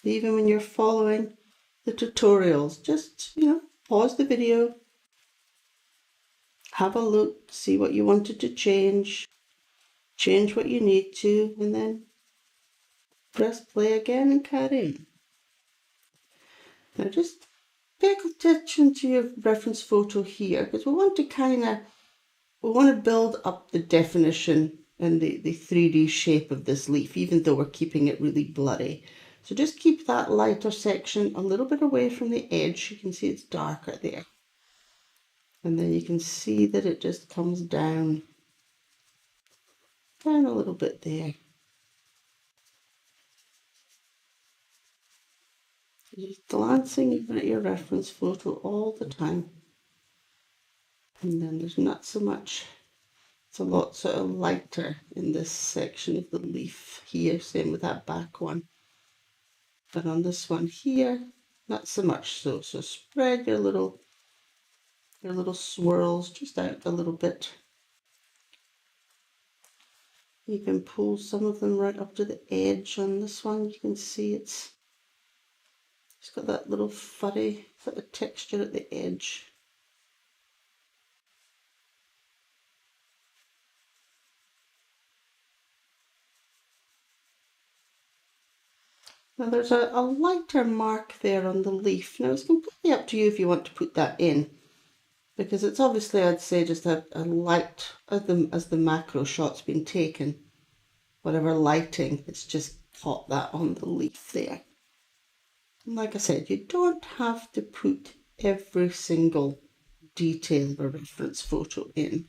S1: Even when you're following the tutorials, just, pause the video, have a look, see what you wanted to change what you need to, and then press play again and carry on. Now just pay attention to your reference photo here, because we want to build up the definition and the 3D shape of this leaf, even though we're keeping it really blurry. So just keep that lighter section a little bit away from the edge. You can see it's darker there. And then you can see that it just comes down a little bit there. Just glancing at your reference photo all the time. And then there's not so much, it's a lot sort of lighter in this section of the leaf here, same with that back one. But on this one here, not so much so. So spread your little swirls just out a little bit. You can pull some of them right up to the edge on this one. You can see it's got that little furry sort of texture at the edge. Now there's a lighter mark there on the leaf. Now it's completely up to you if you want to put that in, because it's obviously, I'd say, just a light as the macro shot's been taken. Whatever lighting, it's just caught that on the leaf there. And like I said, you don't have to put every single detail or reference photo in.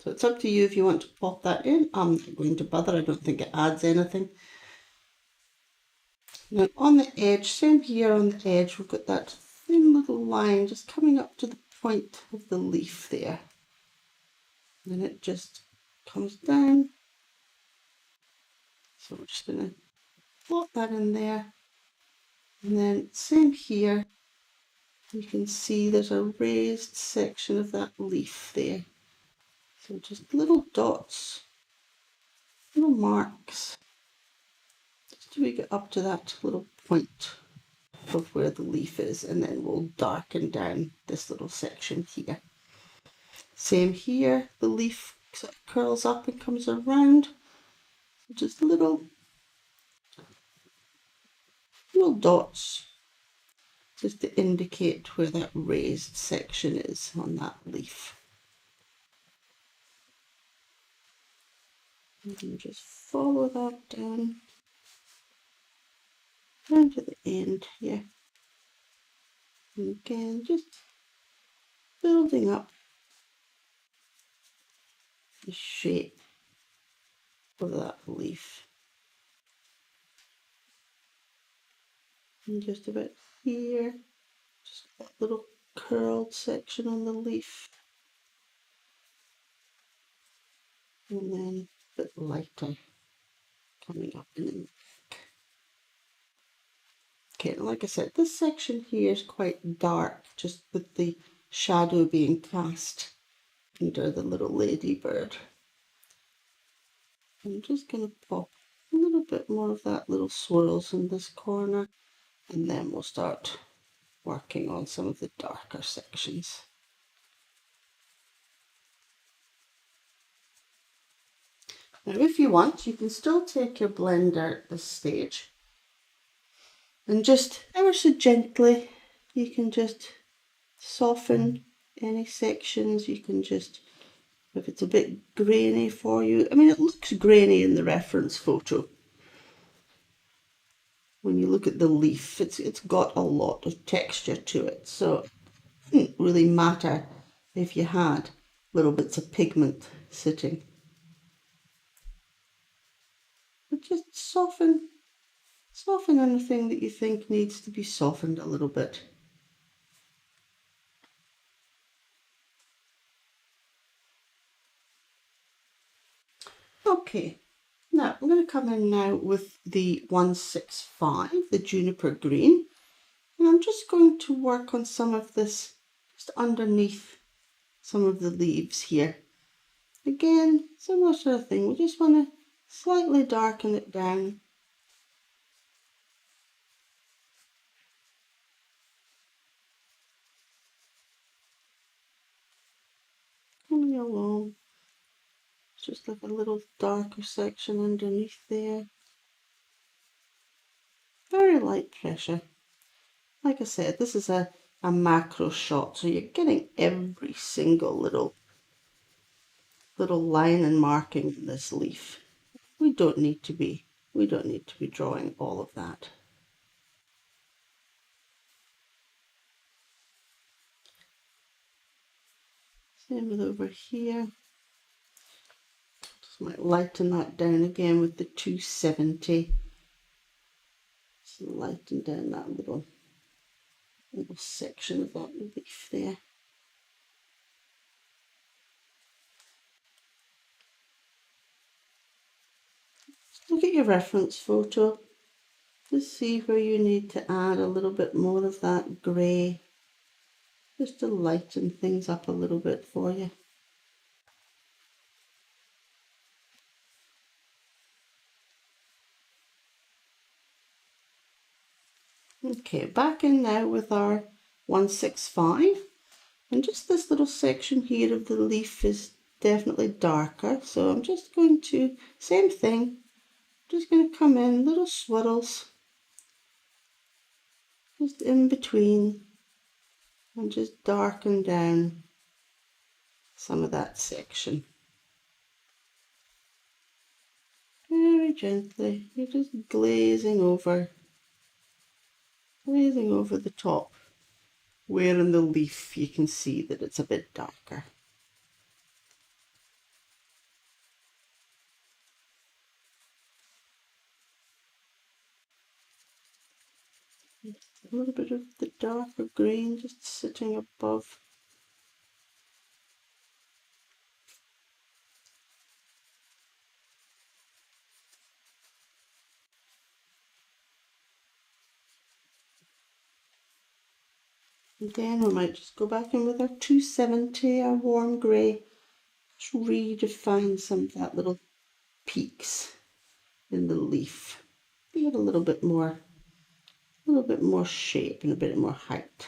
S1: So it's up to you if you want to pop that in. I'm not going to bother, I don't think it adds anything. Now on the edge, same here on the edge, we've got that thin little line just coming up to the point of the leaf there. And then it just comes down. So we're just going to plot that in there. And then same here, you can see there's a raised section of that leaf there. So just little dots, little marks, just till we get up to that little point of where the leaf is, and then we'll darken down this little section here. Same here, the leaf sort of curls up and comes around. So just little dots just to indicate where that raised section is on that leaf. And just follow that down to the end here. And again, just building up the shape of that leaf. And just about here, just that little curled section on the leaf. And then a bit lighter coming up in the back. Okay, like I said, this section here is quite dark, just with the shadow being cast under the little ladybird. I'm just going to pop a little bit more of that little swirls in this corner, and then we'll start working on some of the darker sections. Now if you want, you can still take your blender at this stage and just ever so gently, you can just soften any sections. You can just, if it's a bit grainy for you, I mean it looks grainy in the reference photo. When you look at the leaf, it's got a lot of texture to it, so it wouldn't really matter if you had little bits of pigment sitting. But just soften anything that you think needs to be softened a little bit. Okay, now I'm going to come in now with the 165, the juniper green, and I'm just going to work on some of this just underneath some of the leaves here. Again, similar sort of thing, we just want to slightly darken it down. Coming along, just like a little darker section underneath there. Very light pressure. Like I said, this is a macro shot, so you're getting every single little line and marking in this leaf. We don't need to be drawing all of that. Same with over here. Just might lighten that down again with the 270. Just lighten down that little section of that leaf there. Just look at your reference photo. Just see where you need to add a little bit more of that grey, just to lighten things up a little bit for you. Okay, back in now with our 165, and just this little section here of the leaf is definitely darker, so I'm just going to, same thing, just going to come in little swirls just in between and just darken down some of that section. Very gently, you're just glazing over the top, where in the leaf you can see that it's a bit darker. A little bit of the darker green just sitting above. Again, we might just go back in with our 270, our warm grey, just redefine some of that little peaks in the leaf. Give it a little bit more shape and a bit more height.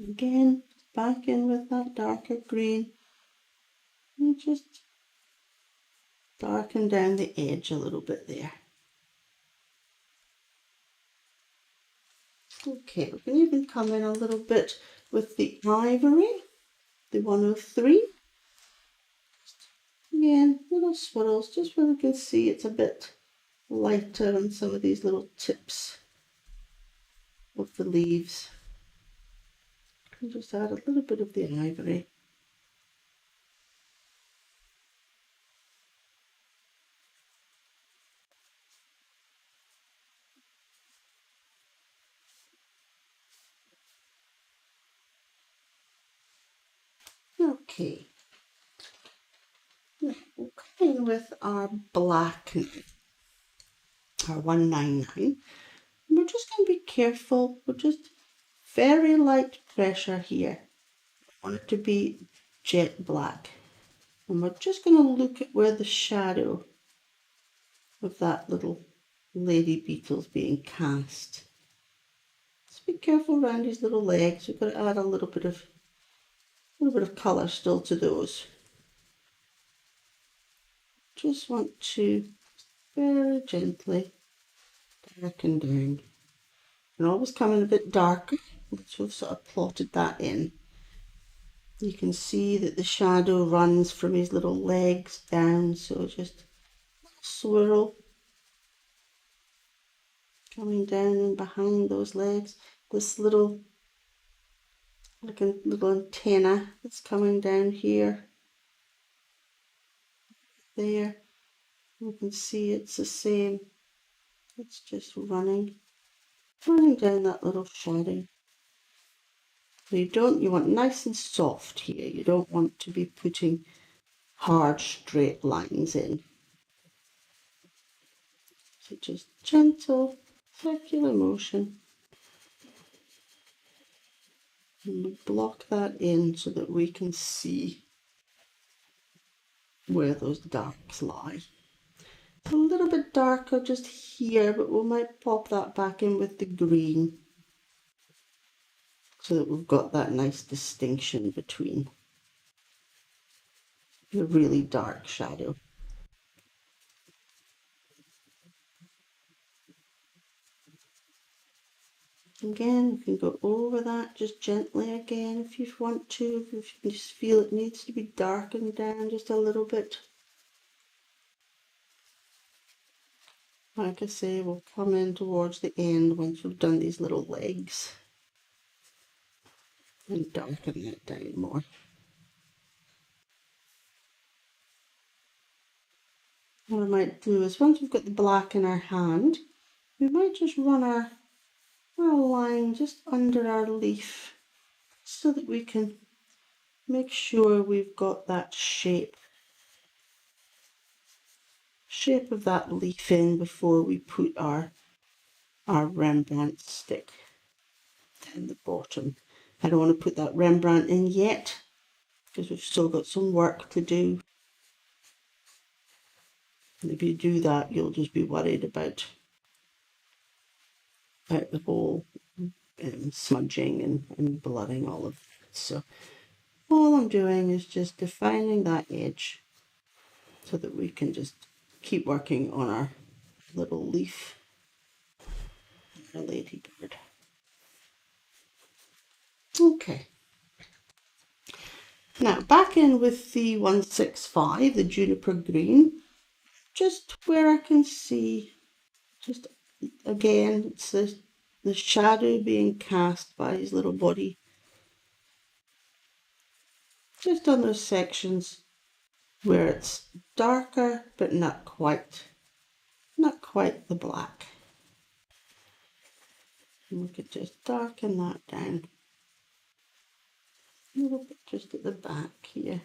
S1: Again, back in with that darker green and just darken down the edge a little bit there. Okay, we can even come in a little bit with the ivory, the 103. Again, little swirls, just where we can see it's a bit lighter on some of these little tips of the leaves. And just add a little bit of the ivory. Okay, now we'll come in with our black, our 199. And we're just going to be careful. We're just very light pressure here. I want it to be jet black. And we're just going to look at where the shadow of that little lady beetle's being cast. Just be careful around his little legs. We've got to add a little bit of A little bit of colour still to those. Just want to very gently darken down. And always coming a bit darker, once we've sort of plotted that in. You can see that the shadow runs from his little legs down, so just a swirl coming down and behind those legs. This little, like a little antenna that's coming down here, there. You can see it's the same. It's just running down that little shadow. So you want nice and soft here. You don't want to be putting hard straight lines in. So just gentle circular motion. And we block that in so that we can see where those darks lie. It's a little bit darker just here, but we might pop that back in with the green so that we've got that nice distinction between the really dark shadow. Again, you can go over that just gently again if you want to, if you just feel it needs to be darkened down just a little bit. Like I say, we'll come in towards the end once we've done these little legs and darken it down more. What I might do is once we've got the black in our hand, we might just run our line just under our leaf so that we can make sure we've got that shape of that leaf in before we put our Rembrandt stick down the bottom. I don't want to put that Rembrandt in yet because we've still got some work to do. And if you do that, you'll just be worried about the whole smudging and blurring all of that. So all I'm doing is just defining that edge so that we can just keep working on our little leaf, our ladybird. Okay. Now back in with the 165, the juniper green, just where I can see, just again, it's the shadow being cast by his little body. Just on those sections where it's darker, but not quite the black. And we could just darken that down a little bit just at the back here.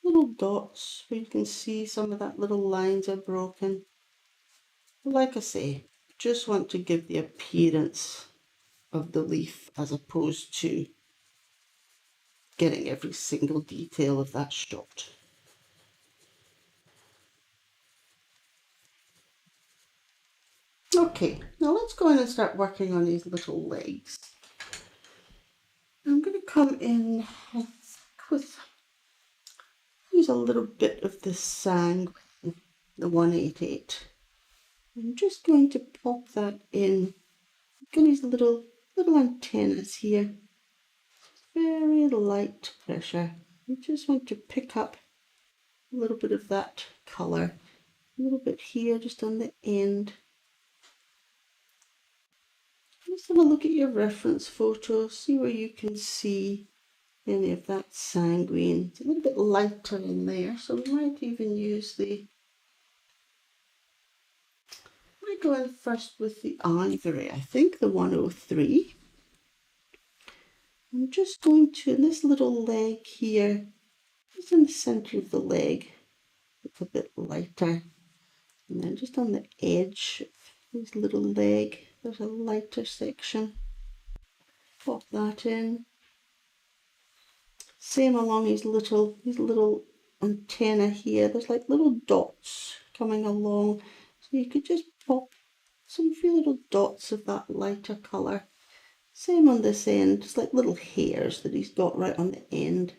S1: Little dots where you can see some of that little lines are broken. Like I say, just want to give the appearance of the leaf as opposed to getting every single detail of that shot. Okay, now let's go in and start working on these little legs. I'm going to come in with, use a little bit of this Sanguine, the 188. I'm just going to pop that in. Got these little antennas here. Very light pressure. You just want to pick up a little bit of that colour. A little bit here, just on the end. Just have a look at your reference photo, see where you can see any of that sanguine. It's a little bit lighter in there, so we might even use the, I might go in first with the ivory, I think the 103. I'm just going to, in this little leg here, just in the centre of the leg, it's a bit lighter. And then just on the edge of this little leg, there's a lighter section. Pop that in. Same along his little antenna here. There's like little dots coming along. So you could just pop some few little dots of that lighter colour. Same on this end, just like little hairs that he's got right on the end.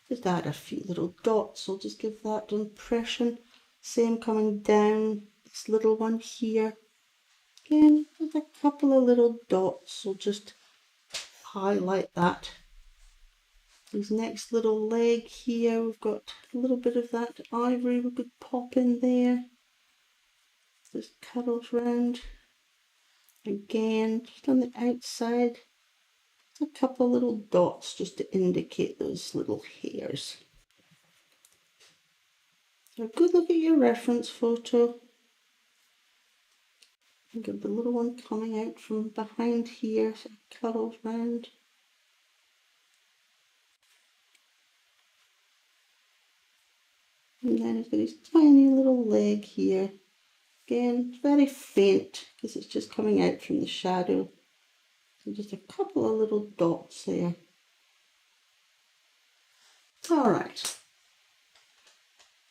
S1: Just add a few little dots, I'll just give that impression. Same coming down, this little one here. Again, with a couple of little dots, I'll just highlight that. His next little leg here, we've got a little bit of that ivory we could pop in there. Just curls round. Again, just on the outside, a couple of little dots just to indicate those little hairs. So a good look at your reference photo. And get the little one coming out from behind here, so it curls round. And then he's got his tiny little leg here. Again, very faint because it's just coming out from the shadow. So just a couple of little dots there. Alright.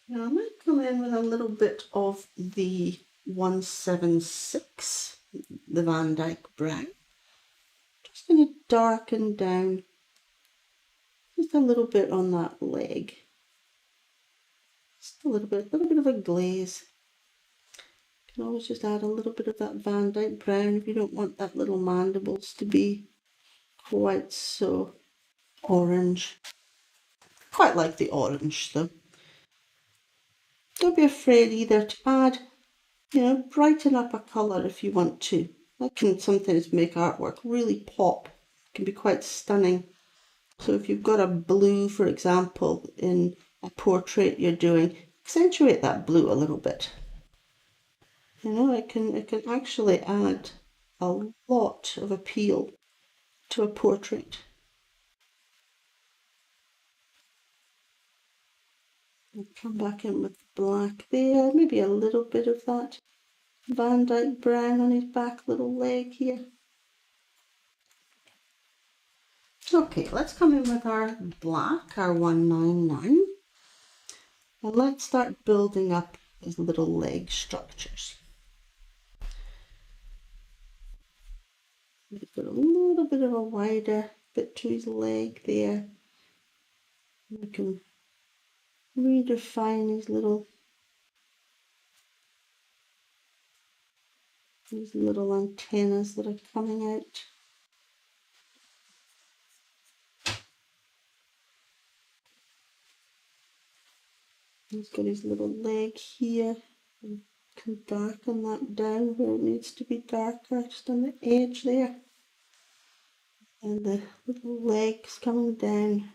S1: Now I might come in with a little bit of the 176, the Van Dyke brown. Just going to darken down just a little bit on that leg. Just a little bit of a glaze. You can always just add a little bit of that Van Dyke brown if you don't want that little mandibles to be quite so orange. Quite like the orange though. Don't be afraid either to add, brighten up a colour if you want to. That can sometimes make artwork really pop. It can be quite stunning. So if you've got a blue, for example, in a portrait you're doing, accentuate that blue a little bit. It can actually add a lot of appeal to a portrait. I'll come back in with the black there, maybe a little bit of that Van Dyke brown on his back little leg here. Okay, let's come in with our black, our 199, and let's start building up his little leg structures. He's got a little bit of a wider bit to his leg there. We can redefine these little antennas that are coming out. He's got his little leg here. We can darken that down where it needs to be darker, just on the edge there. And the little legs coming down.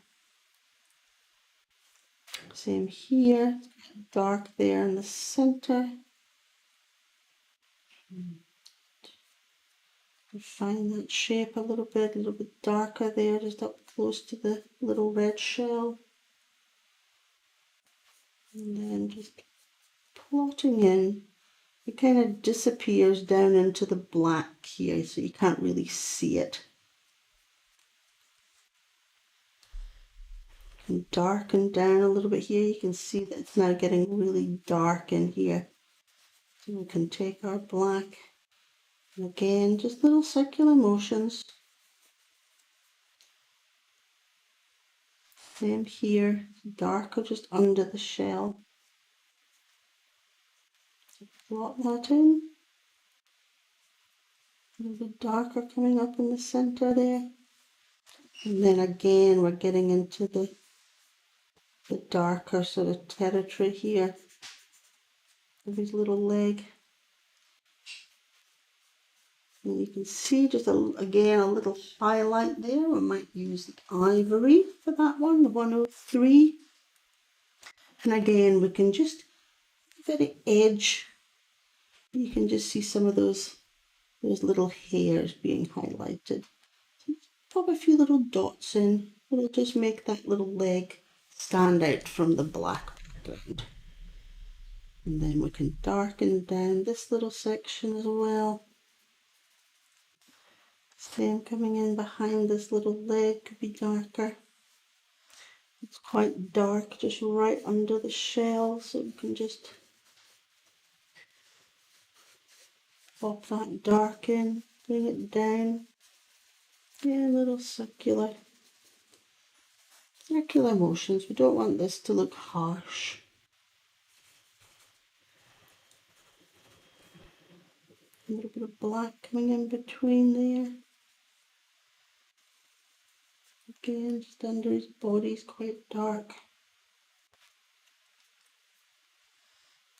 S1: Same here, dark there in the center. Refine that shape a little bit darker there, just up close to the little red shell. And then just plotting in, it kind of disappears down into the black here, so you can't really see it. And darken down a little bit here. You can see that it's now getting really dark in here. So we can take our black, and again, just little circular motions. Same here, darker just under the shell. Blot that in. A little bit darker coming up in the center there. And then again, we're getting into the darker sort of territory here of his little leg. And you can see just again a little highlight there. We might use the ivory for that one, the 103. And again, we can just, at the edge, you can just see some of those little hairs being highlighted. So pop a few little dots in. It'll just make that little leg stand out from the black background. And then we can darken down this little section as well. Same coming in behind this little leg, could be darker. It's quite dark just right under the shell, so we can just Pop that dark in, bring it down. Yeah, little circular motions. We don't want this to look harsh. A little bit of black coming in between there. Again, just under his body is quite dark.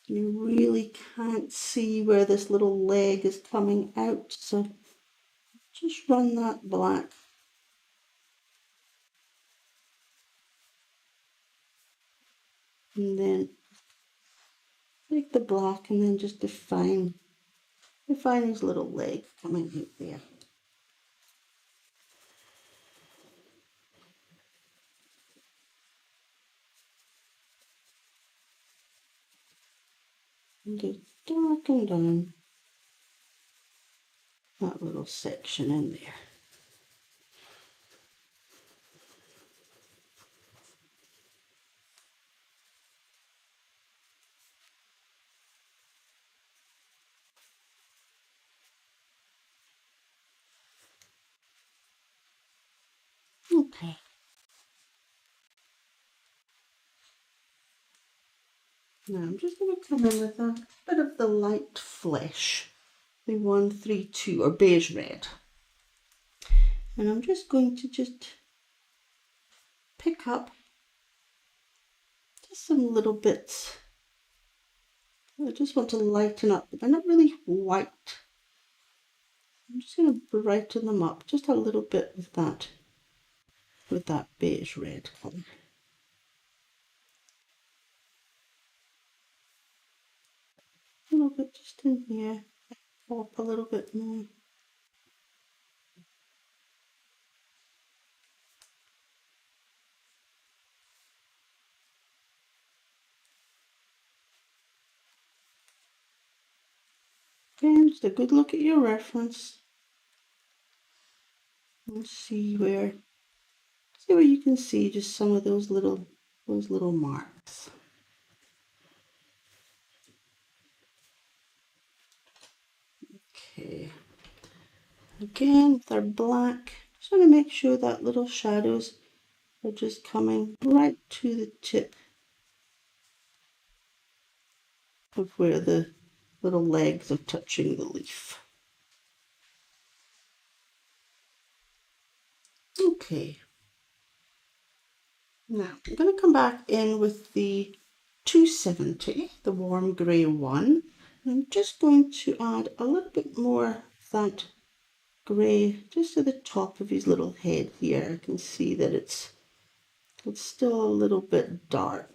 S1: You really can't see where this little leg is coming out, so just run that black. And then take the black and then just define his little leg coming out there. And just darken down that little section in there. Okay. Now I'm just going to come in with a bit of the light flesh, the 132 or beige red. And I'm just going to pick up just some little bits. I just want to lighten up, but they're not really white. I'm just going to brighten them up just a little bit with that beige red colour. A little bit just in here, pop a little bit more. Again, just a good look at your reference and see where you can see just some of those little marks. Okay. Again, with our black, just want to make sure that little shadows are just coming right to the tip of where the little legs are touching the leaf. Okay. Now I'm going to come back in with the 270, the warm grey one. I'm just going to add a little bit more of that grey just to the top of his little head here. I can see that it's still a little bit dark.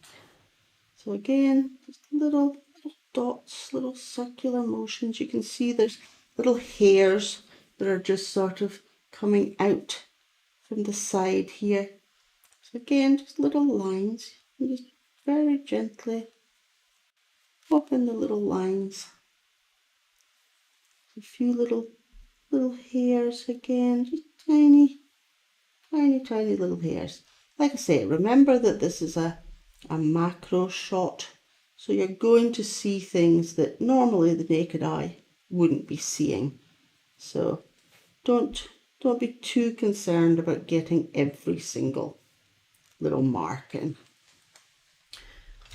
S1: So again, just little dots, little circular motions. You can see there's little hairs that are just sort of coming out from the side here. So again, just little lines, and just very gently pop in the little lines. A few little hairs again, just tiny little hairs. Like I say, remember that this is a macro shot, so you're going to see things that normally the naked eye wouldn't be seeing. So don't be too concerned about getting every single little mark in.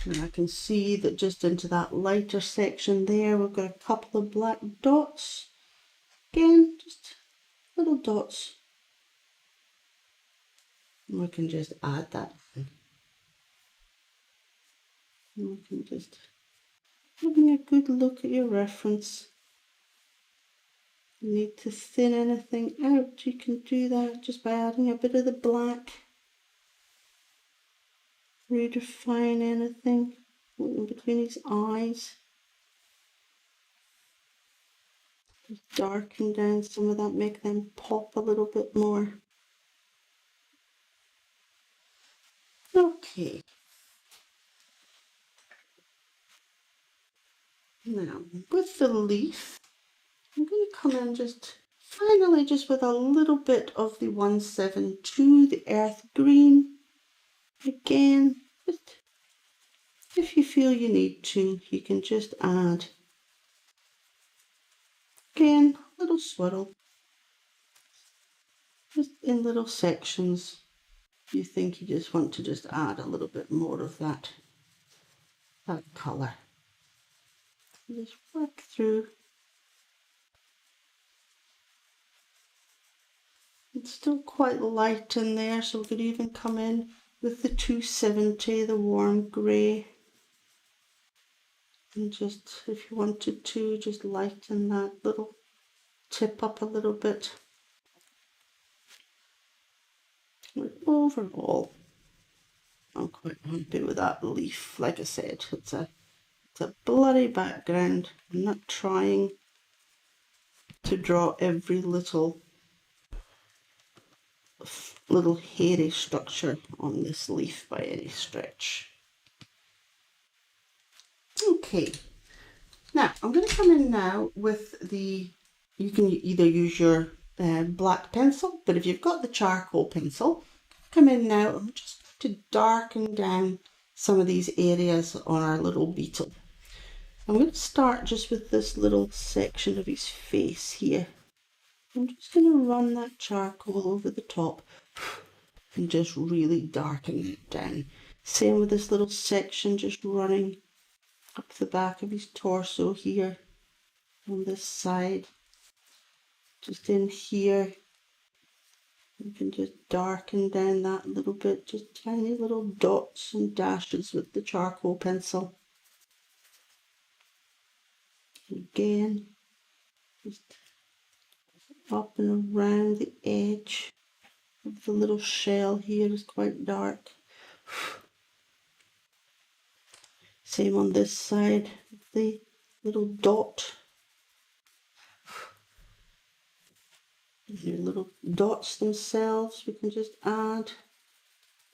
S1: And I can see that just into that lighter section there, we've got a couple of black dots. Again, just little dots. And we can just add that in. And we can just having a good look at your reference. If you need to thin anything out, you can do that just by adding a bit of the black. Redefine anything in between his eyes. Just darken down some of that, make them pop a little bit more. Okay. Now, with the leaf, I'm going to come in finally just with a little bit of the 172, the earth green. Again, just if you feel you need to, you can just add again, little swirl, just in little sections. You think you just want to just add a little bit more of that colour. Just work through. It's still quite light in there, so we could even come in with the 270, the warm grey. And just, if you wanted to, just lighten that little tip up a little bit. But overall, I'm quite happy with that leaf. Like I said, it's a bloody background. I'm not trying to draw every little hairy structure on this leaf by any stretch. Okay, now I'm going to come in now with you can either use your black pencil, but if you've got the charcoal pencil, come in now and just to darken down some of these areas on our little beetle. I'm going to start just with this little section of his face here. I'm just going to run that charcoal over the top and just really darken it down. Same with this little section, just running up the back of his torso here on this side. Just in here, you can just darken down that a little bit, just tiny little dots and dashes with the charcoal pencil. Again, just up and around the edge of the little shell here is quite dark. Same on this side, the little dot. Your little dots themselves, we can just add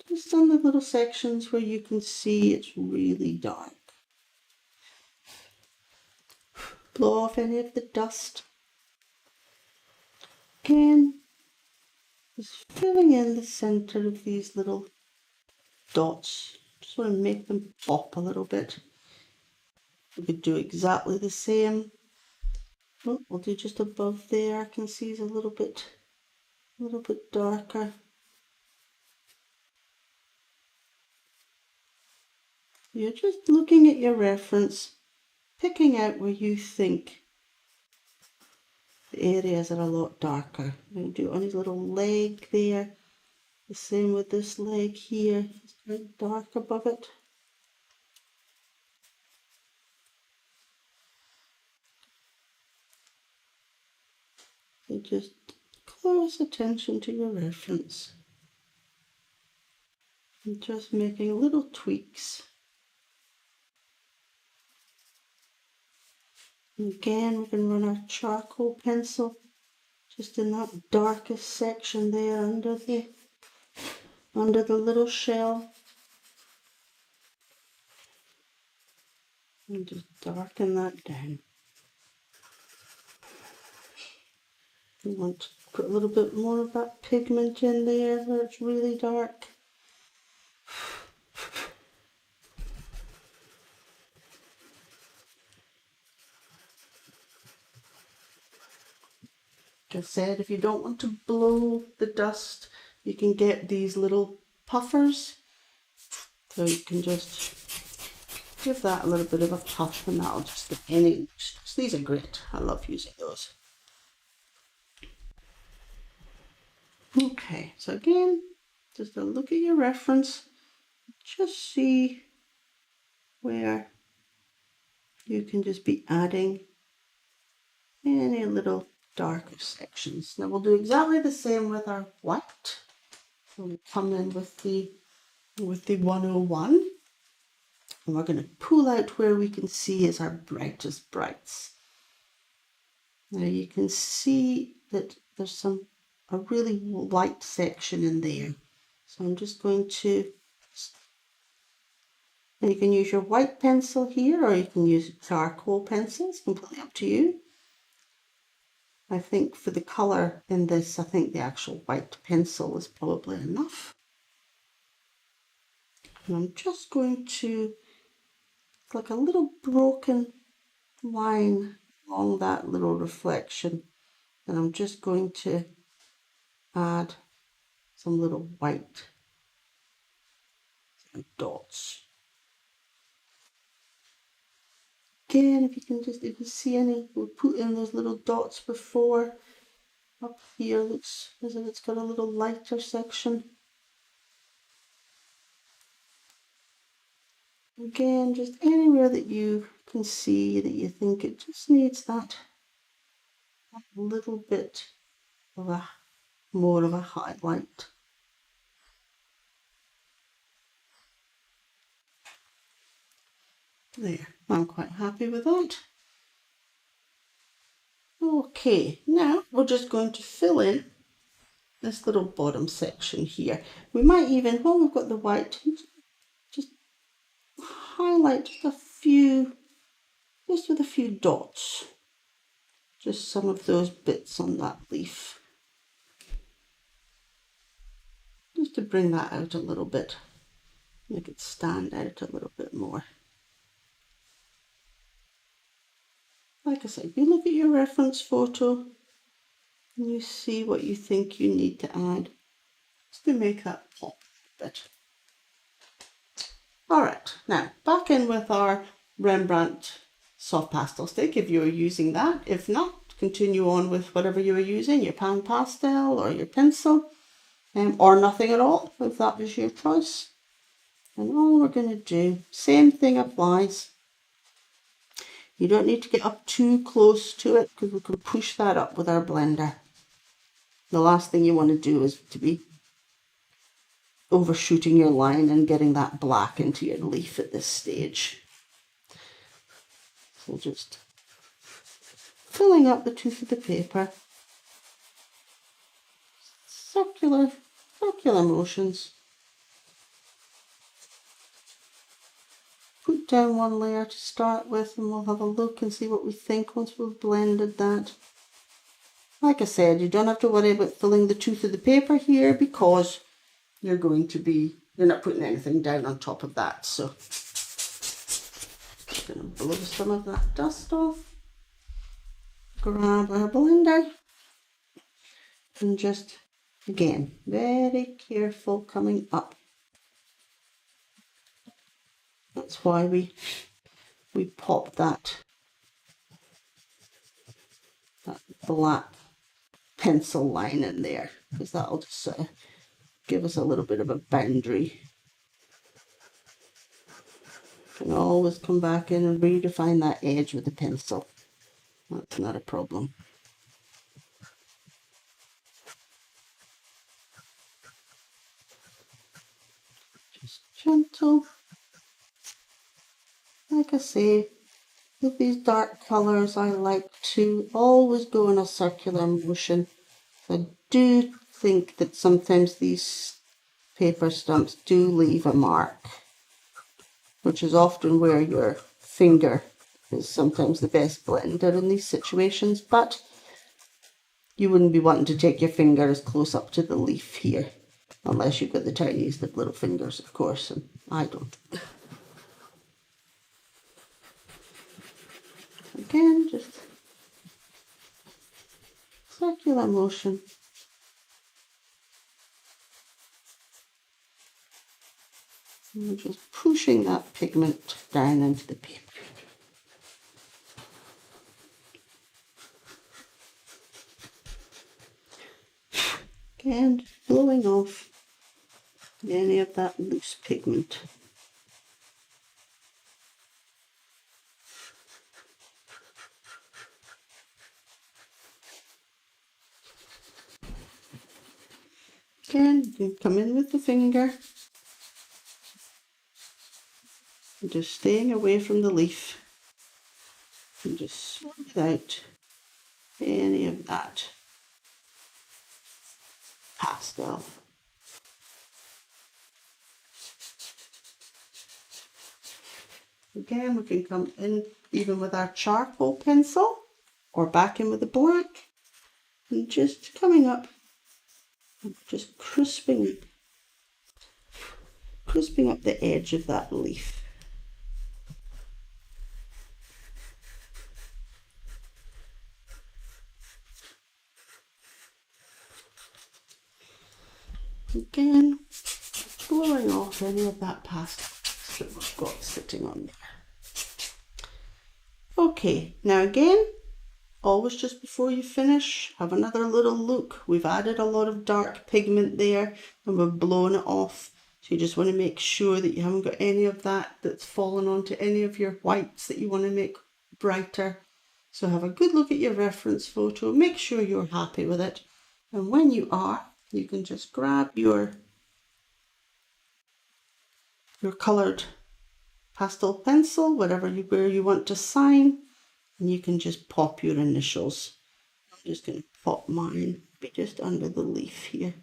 S1: just on the little sections where you can see it's really dark. Blow off any of the dust. Again, just filling in the centre of these little dots. Just want to make them pop a little bit. We could do exactly the same. Oh, we'll do just above there. I can see it's a little bit darker. You're just looking at your reference, picking out where you think the areas are a lot darker. I'm going to do it on his little leg there. The same with this leg here. It's quite dark above it. So just close attention to your reference. And just making little tweaks. And again, we can run our charcoal pencil just in that darkest section there under the little shell. And just darken that down. We want to put a little bit more of that pigment in there where it's really dark. Like I said, if you don't want to blow the dust, you can get these little puffers. So you can just give that a little bit of a puff and that'll just get any. These are great. I love using those. Okay, so again, just a look at your reference. Just see where you can just be adding any little darker sections. Now we'll do exactly the same with our white. So we'll come in with the 101. And we're going to pull out where we can see is our brightest brights. Now you can see that there's a really light section in there. So I'm just going to, and you can use your white pencil here or you can use charcoal pencil, it's completely up to you. I think for the colour in this, I think the actual white pencil is probably enough. And I'm just going to, like a little broken line along that little reflection. And I'm just going to add some little white dots. Again, if you see any, we'll put in those little dots before. Up here looks as if it's got a little lighter section. Again, just anywhere that you can see that you think it just needs that little bit of a more of a highlight. There, I'm quite happy with that. Okay, now we're just going to fill in this little bottom section here. We might even, while we've got the white, just highlight just a few, just with a few dots. Just some of those bits on that leaf. Just to bring that out a little bit. Make it stand out a little bit more. Like I said, you look at your reference photo and you see what you think you need to add just to make that pop a bit. Alright, now back in with our Rembrandt soft pastel stick if you're using that. If not, continue on with whatever you were using, your pan pastel or your pencil, or nothing at all if that was your choice. And all we're going to do, same thing applies. You don't need to get up too close to it because we can push that up with our blender. The last thing you want to do is to be overshooting your line and getting that black into your leaf at this stage. So just filling up the tooth of the paper, circular motions. Put down one layer to start with and we'll have a look and see what we think once we've blended that. Like I said, you don't have to worry about filling the tooth of the paper here because you're not putting anything down on top of that. So just going to blow some of that dust off. Grab our blender and just, again, very careful coming up. That's why we pop that black pencil line in there, because that'll just give us a little bit of a boundary. You can always come back in and redefine that edge with the pencil. That's not a problem. Just gentle. Like I say, with these dark colours, I like to always go in a circular motion. I do think that sometimes these paper stumps do leave a mark, which is often where your finger is sometimes the best blender in these situations, but you wouldn't be wanting to take your finger as close up to the leaf here, unless you've got the tiniest of little fingers, of course, and I don't. Again, just circular motion. And we're just pushing that pigment down into the paper. Again, blowing off any of that loose pigment. Again, you can come in with the finger, and just staying away from the leaf, and just smooth out any of that pastel. Again, we can come in even with our charcoal pencil, or back in with the black, and just coming up, and just crisping up the edge of that leaf. showing off any of that pastel that we've got sitting on there. Okay, now again, always just before you finish, have another little look. We've added a lot of dark pigment there and we've blown it off. So you just want to make sure that you haven't got any of that that's fallen onto any of your whites that you want to make brighter. So have a good look at your reference photo, make sure you're happy with it. And when you are, you can just grab your coloured pastel pencil, where you want to sign, and you can just pop your initials. I'm just going to pop mine, be just under the leaf here.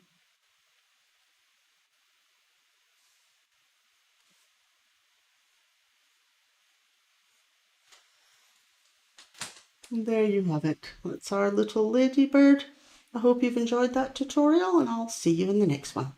S1: And there you have it. That's our little ladybird. I hope you've enjoyed that tutorial, and I'll see you in the next one.